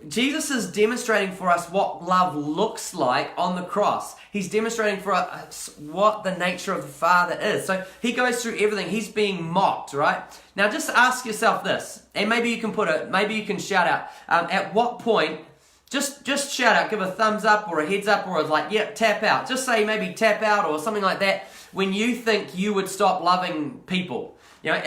Jesus is demonstrating for us what love looks like on the cross. He's demonstrating for us what the nature of the Father is. So he goes through everything. He's being mocked, right? Now just ask yourself this, and maybe you can shout out. At what point, just shout out, give a thumbs up or a heads up or like, yep, tap out. Just say maybe tap out or something like that when you think you would stop loving people. You know,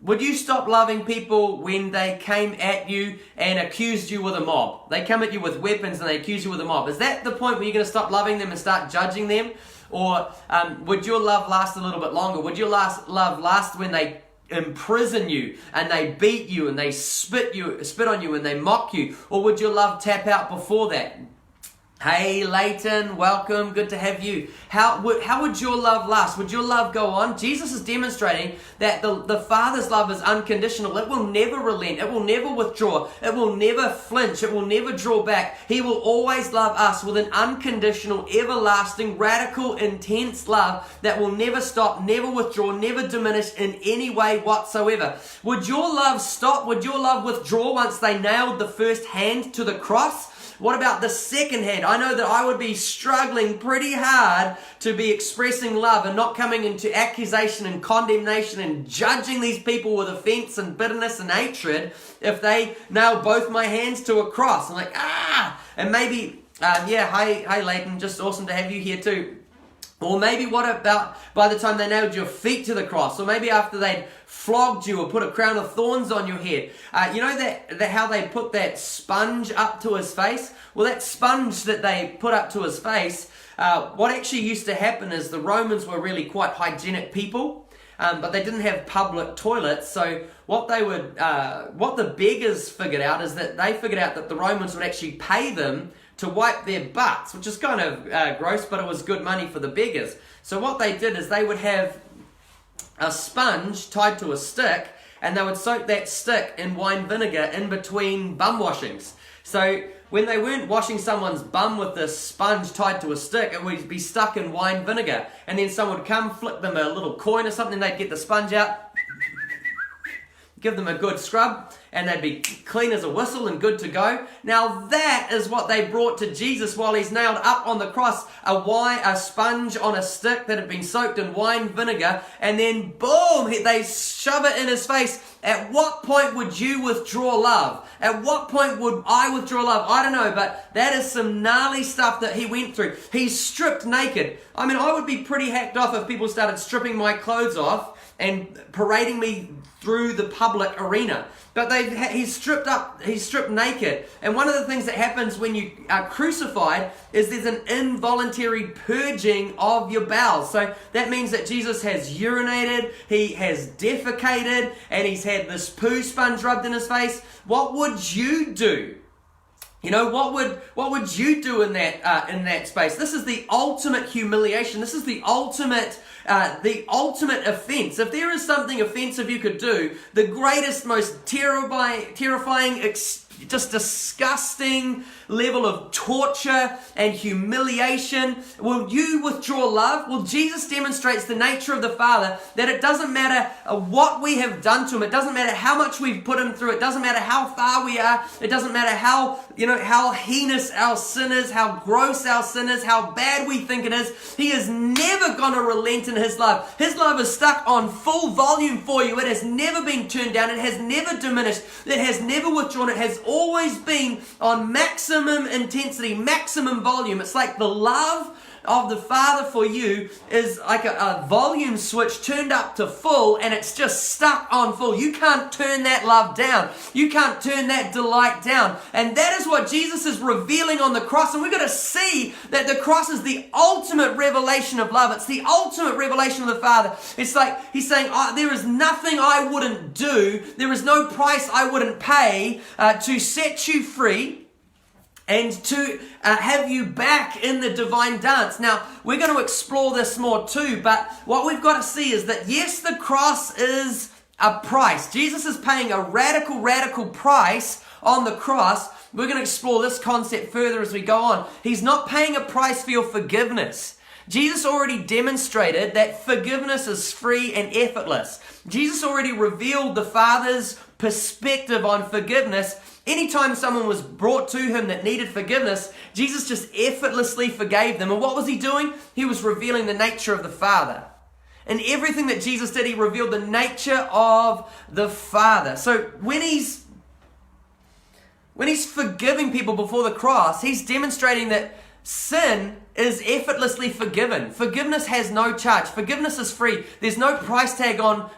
would you stop loving people when they came at you and accused you with a mob? They come at you with weapons and they accuse you with a mob. Is that the point where you're going to stop loving them and start judging them? Or would your love last a little bit longer? Would your love last when they imprison you and they beat you and they spit on you and they mock you? Or would your love tap out before that? Hey Leighton, welcome, good to have you. How would your love last? Would your love go on? Jesus is demonstrating that the Father's love is unconditional. It will never relent. It will never withdraw. It will never flinch. It will never draw back. He will always love us with an unconditional, everlasting, radical, intense love that will never stop, never withdraw, never diminish in any way whatsoever. Would your love stop? Would your love withdraw once they nailed the first hand to the cross? What about the second hand? I know that I would be struggling pretty hard to be expressing love and not coming into accusation and condemnation and judging these people with offense and bitterness and hatred if they nailed both my hands to a cross. I'm like, and maybe, hi Leighton, just awesome to have you here too. Or maybe what about by the time they nailed your feet to the cross? Or maybe after they'd flogged you or put a crown of thorns on your head. You know that how they put that sponge up to his face? Well, that sponge that they put up to his face, what actually used to happen is the Romans were really quite hygienic people, but they didn't have public toilets. So what the beggars figured out is that they figured out that the Romans would actually pay them to wipe their butts, which is kind of gross, but it was good money for the beggars. So what they did is they would have a sponge tied to a stick, and they would soak that stick in wine vinegar in between bum washings. So when they weren't washing someone's bum with this sponge tied to a stick, it would be stuck in wine vinegar. And then someone would come, flick them a little coin or something, they'd get the sponge out, give them a good scrub, and they'd be clean as a whistle and good to go. Now that is what they brought to Jesus while he's nailed up on the cross, a sponge on a stick that had been soaked in wine vinegar, and then boom, they shove it in his face. At what point would you withdraw love? At what point would I withdraw love? I don't know, but that is some gnarly stuff that he went through. He's stripped naked. I mean, I would be pretty hacked off if people started stripping my clothes off and parading me through the public arena. But he's stripped naked. And one of the things that happens when you are crucified is there's an involuntary purging of your bowels. So that means that Jesus has urinated, he has defecated, and he's had this poo sponge rubbed in his face. What would you do? You know, what would you do in that space? This is the ultimate humiliation. This is the ultimate offense. If there is something offensive you could do, the greatest, most terrifying, just disgusting level of torture and humiliation. Will you withdraw love? Well, Jesus demonstrates the nature of the Father, that it doesn't matter what we have done to him. It doesn't matter how much we've put him through. It doesn't matter how far we are. It doesn't matter how heinous our sin is, how gross our sin is, how bad we think it is. He is never going to relent in his love. His love is stuck on full volume for you. It has never been turned down. It has never diminished. It has never withdrawn. It has always been on maximum intensity, maximum volume. It's like the love of the Father for you is like a volume switch turned up to full, and it's just stuck on full. You can't turn that love down. You can't turn that delight down. And that is what Jesus is revealing on the cross. And we've got to see that the cross is the ultimate revelation of love. It's the ultimate revelation of the Father. It's like he's saying, there is nothing I wouldn't do. There is no price I wouldn't pay to set you free and to have you back in the divine dance. Now, we're going to explore this more too, but what we've got to see is that yes, the cross is a price. Jesus is paying a radical price on the cross. We're going to explore this concept further as we go on. He's not paying a price for your forgiveness. Jesus already demonstrated that forgiveness is free and effortless. Jesus already revealed the Father's perspective on forgiveness. Anytime someone was brought to him that needed forgiveness, Jesus just effortlessly forgave them. And what was he doing? He was revealing the nature of the Father. In everything that Jesus did, he revealed the nature of the Father. So when he's forgiving people before the cross, he's demonstrating that sin is effortlessly forgiven. Forgiveness has no charge. Forgiveness is free. There's no price tag on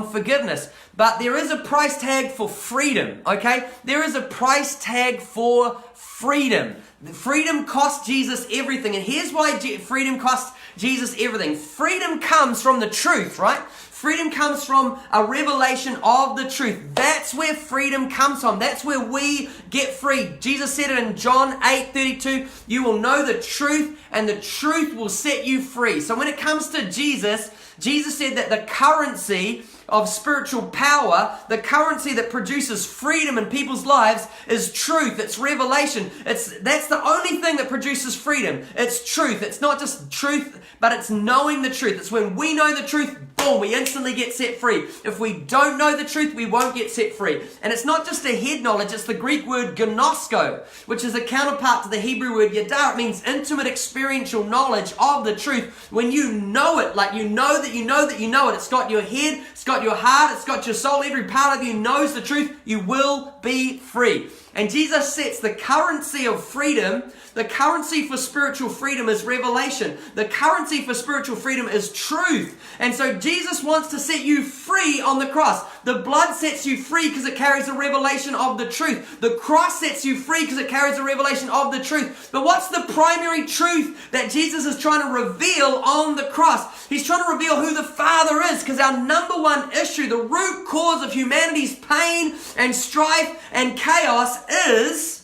forgiveness. But there is a price tag for freedom, okay? There is a price tag for freedom. Freedom cost Jesus everything. And here's why freedom cost Jesus everything. Freedom comes from the truth, right? Freedom comes from a revelation of the truth. That's where freedom comes from. That's where we get free. Jesus said it in John 8:32, you will know the truth and the truth will set you free. So when it comes to Jesus, Jesus said that the currency of spiritual power, the currency that produces freedom in people's lives is truth. It's revelation. That's the only thing that produces freedom. It's truth. It's not just truth, but it's knowing the truth. It's when we know the truth, boom, we instantly get set free. If we don't know the truth, we won't get set free. And it's not just a head knowledge, it's the Greek word gnosko, which is a counterpart to the Hebrew word yadar. It means intimate experiential knowledge of the truth. When you know it, like you know that you know that you know it, it's got your head, it's got your heart, it's got your soul, every part of you knows the truth, you will be free. And Jesus sets the currency of freedom. The currency for spiritual freedom is revelation. The currency for spiritual freedom is truth. And so Jesus wants to set you free on the cross. The blood sets you free because it carries a revelation of the truth. The cross sets you free because it carries a revelation of the truth. But what's the primary truth that Jesus is trying to reveal on the cross? He's trying to reveal who the Father is, because our number one issue, the root cause of humanity's pain and strife and chaos is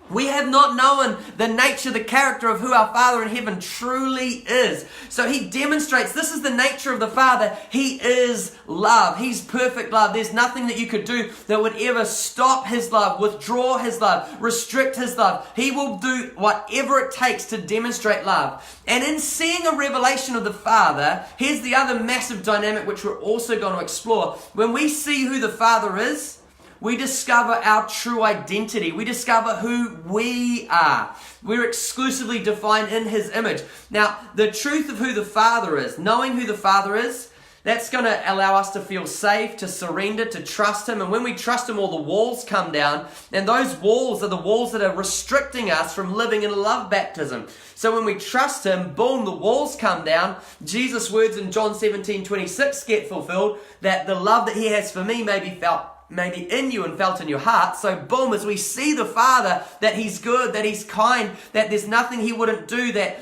we have not known the nature, the character of who our Father in heaven truly is. So he demonstrates this is the nature of the Father. He is love. He's perfect love. There's nothing that you could do that would ever stop his love, withdraw his love, restrict his love. He will do whatever it takes to demonstrate love. And in seeing a revelation of the Father, here's the other massive dynamic which we're also going to explore. When we see who the Father is, we discover our true identity. We discover who we are. We're exclusively defined in his image. Now, the truth of who the Father is, knowing who the Father is, that's going to allow us to feel safe, to surrender, to trust him. And when we trust him, all the walls come down. And those walls are the walls that are restricting us from living in love baptism. So when we trust him, boom, the walls come down. Jesus' words in John 17:26 get fulfilled, that the love that he has for me may be in you and felt in your heart. So boom, as we see the Father, that he's good, that he's kind, that there's nothing he wouldn't do, that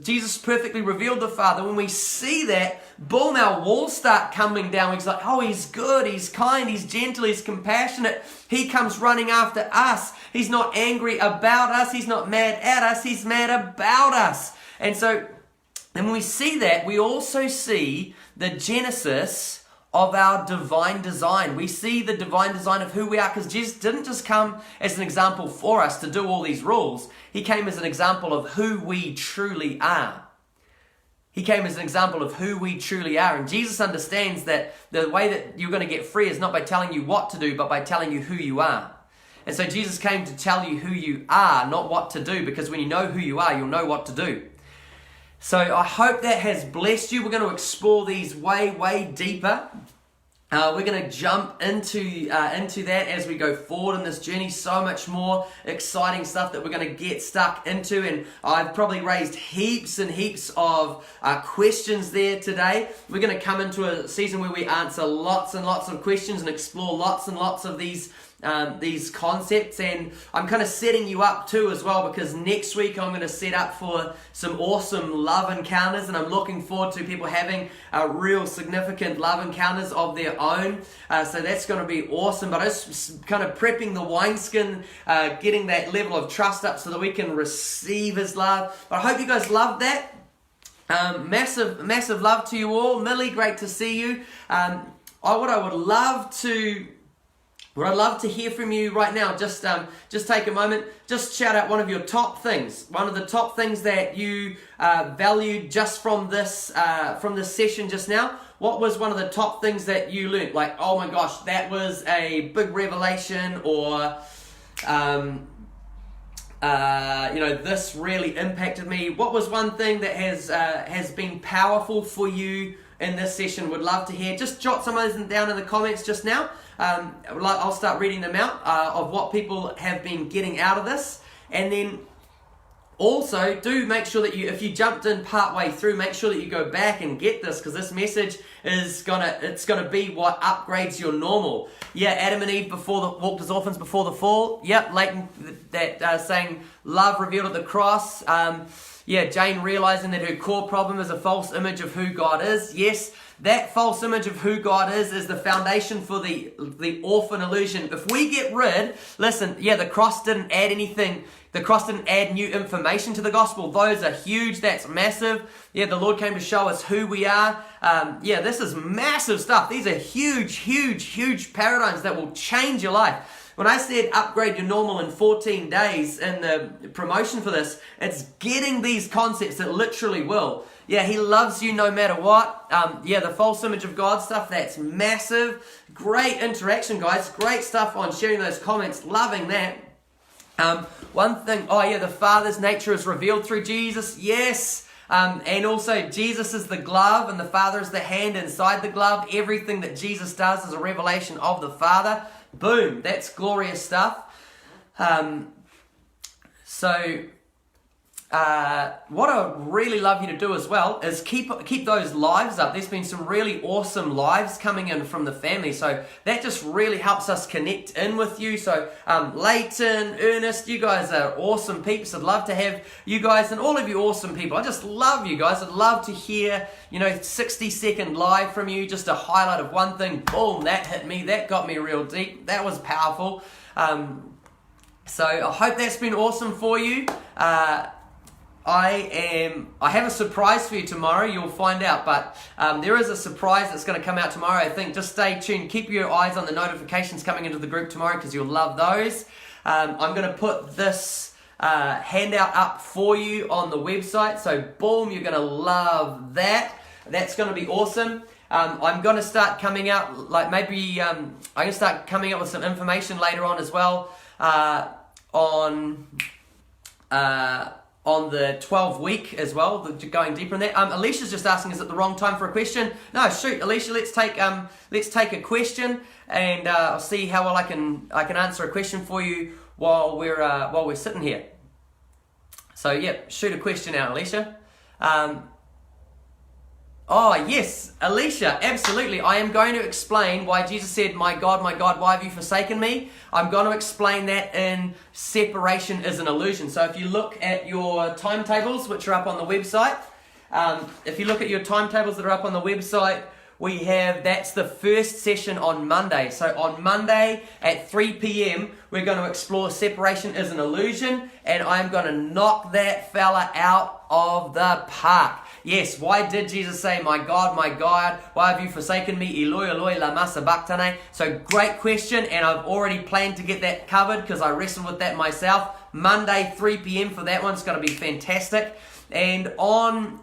Jesus perfectly revealed the Father. When we see that, boom, our walls start coming down. He's like, oh, he's good, he's kind, he's gentle, he's compassionate. He comes running after us. He's not angry about us. He's not mad at us. He's mad about us. And so, and when we see that, we also see the genesis of our divine design. We see the divine design of who we are, because Jesus didn't just come as an example for us to do all these rules. He came as an example of who we truly are. He came as an example of who we truly are. And Jesus understands that the way that you're going to get free is not by telling you what to do, but by telling you who you are. And so Jesus came to tell you who you are, not what to do, because when you know who you are, you'll know what to do. So I hope that has blessed you. We're going to explore these way deeper. We're going to jump into that as we go forward in this journey. So much more exciting stuff that we're going to get stuck into. And I've probably raised heaps and heaps of questions there today. We're going to come into a season where we answer lots and lots of questions and explore lots and lots of these concepts. And I'm kind of setting you up too as well, because next week I'm going to set up for some awesome love encounters, and I'm looking forward to people having real significant love encounters of their own. So that's going to be awesome. But I just kind of prepping the wineskin, getting that level of trust up so that we can receive his love. But I hope you guys love that. Massive love to you all. Millie, great to see you. What I'd love to hear from you right now. Just take a moment. Just shout out one of your top things. One of the top things that you valued just from this session just now. What was one of the top things that you learned? Like, oh my gosh, that was a big revelation, or this really impacted me. What was one thing that has been powerful for you in this session? Would love to hear. Just jot some of those down in the comments just now. I'll start reading them out of what people have been getting out of this. And then also do make sure that if you jumped in part way through, make sure that you go back and get this, because this message is gonna be what upgrades your normal. Yeah, Adam and Eve walked as orphans before the fall. Yep, Leighton saying love revealed at the cross. Jane realizing that her core problem is a false image of who God is. Yes, that false image of who God is the foundation for the orphan illusion. If we get rid, the cross didn't add anything. The cross didn't add new information to the gospel. Those are huge. That's massive. Yeah, the Lord came to show us who we are. This is massive stuff. These are huge paradigms that will change your life. When I said upgrade your normal in 14 days in the promotion for this, it's getting these concepts that literally will. Yeah, he loves you no matter what. The false image of God stuff, that's massive. Great interaction, guys. Great stuff on sharing those comments. Loving that. One thing, the Father's nature is revealed through Jesus. Yes. And also Jesus is the glove and the Father is the hand inside the glove. Everything that Jesus does is a revelation of the Father. Boom, that's glorious stuff. What I would really love you to do as well is keep those lives up. There's been some really awesome lives coming in from the family, so that just really helps us connect in with you. So Leighton, Ernest, you guys are awesome peeps. I'd love to have you guys and all of you awesome people. I just love you guys. I'd love to hear 60-second live from you, just a highlight of one thing. Boom, that hit me. That got me real deep. That was powerful. So I hope that's been awesome for you. I have a surprise for you tomorrow. You'll find out, but there is a surprise that's going to come out tomorrow. I think just stay tuned. Keep your eyes on the notifications coming into the group tomorrow because you'll love those. I'm going to put this handout up for you on the website. So boom, you're going to love that. That's going to be awesome. I'm going to start coming out, I'm going to start coming up with some information later on as well on the 12-week as well, going deeper in that. Alicia's just asking, is it the wrong time for a question? No, shoot, Alicia, let's take a question, and I'll see how well I can answer a question for you while we're sitting here. So yeah, shoot a question out, Alicia. Oh yes, Alicia, absolutely. I am going to explain why Jesus said, my God, why have you forsaken me? I'm going to explain that in Separation is an Illusion. So if you look at your timetables, which are up on the website, we have, that's the first session on Monday. So on Monday at 3 p.m, we're going to explore Separation is an Illusion, and I'm going to knock that fella out of the park. Yes, why did Jesus say, my God, why have you forsaken me? Eloi, Eloi, lama sabachthani? So great question, and I've already planned to get that covered because I wrestled with that myself. Monday, 3 p.m. for that one. It's going to be fantastic. And on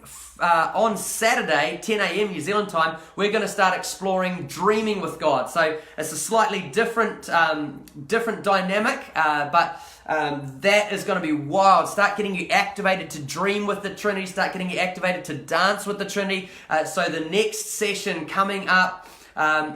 Saturday, 10 a.m. New Zealand time, we're going to start exploring dreaming with God. So it's a slightly different dynamic, but that is going to be wild. Start getting you activated to dream with the Trinity. Start getting you activated to dance with the Trinity. So the next session coming up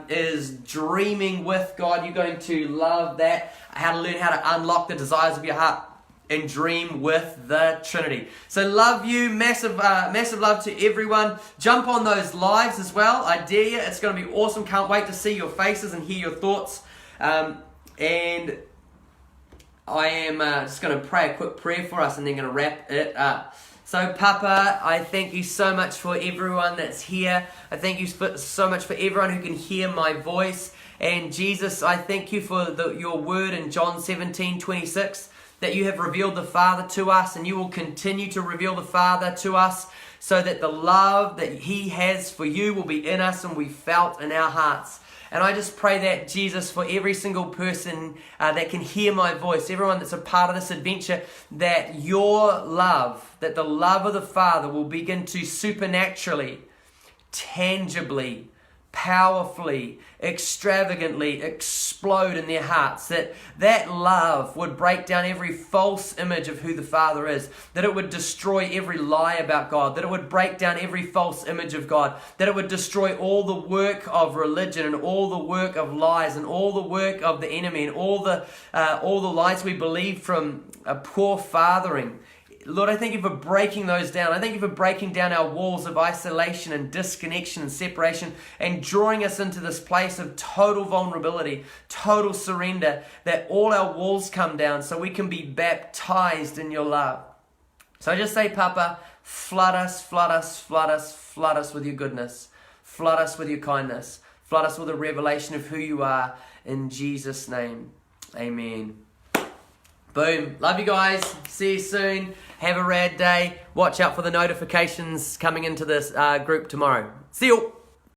is dreaming with God. You're going to love that. How to learn how to unlock the desires of your heart and dream with the Trinity. So love you, massive love to everyone. Jump on those lives as well. I dare you. It's going to be awesome. Can't wait to see your faces and hear your thoughts. And I am just going to pray a quick prayer for us and then going to wrap it up. So Papa, I thank you so much for everyone that's here. I thank you so much for everyone who can hear my voice. And Jesus, I thank you for your word in John 17:26. That you have revealed the Father to us, and you will continue to reveal the Father to us, so that the love that He has for you will be in us and we felt in our hearts. And I just pray that, Jesus, for every single person that can hear my voice, everyone that's a part of this adventure, that your love, that the love of the Father will begin to supernaturally, tangibly, powerfully, extravagantly explode in their hearts, that love would break down every false image of who the Father is, that it would destroy every lie about God, that it would break down every false image of God, that it would destroy all the work of religion and all the work of lies and all the work of the enemy and all the lies we believe from a poor fathering. Lord, I thank you for breaking those down. I thank you for breaking down our walls of isolation and disconnection and separation and drawing us into this place of total vulnerability, total surrender, that all our walls come down so we can be baptized in your love. So I just say, Papa, flood us with your goodness. Flood us with your kindness. Flood us with a revelation of who you are. In Jesus' name, amen. Boom. Love you guys. See you soon. Have a rad day. Watch out for the notifications coming into this group tomorrow. See you.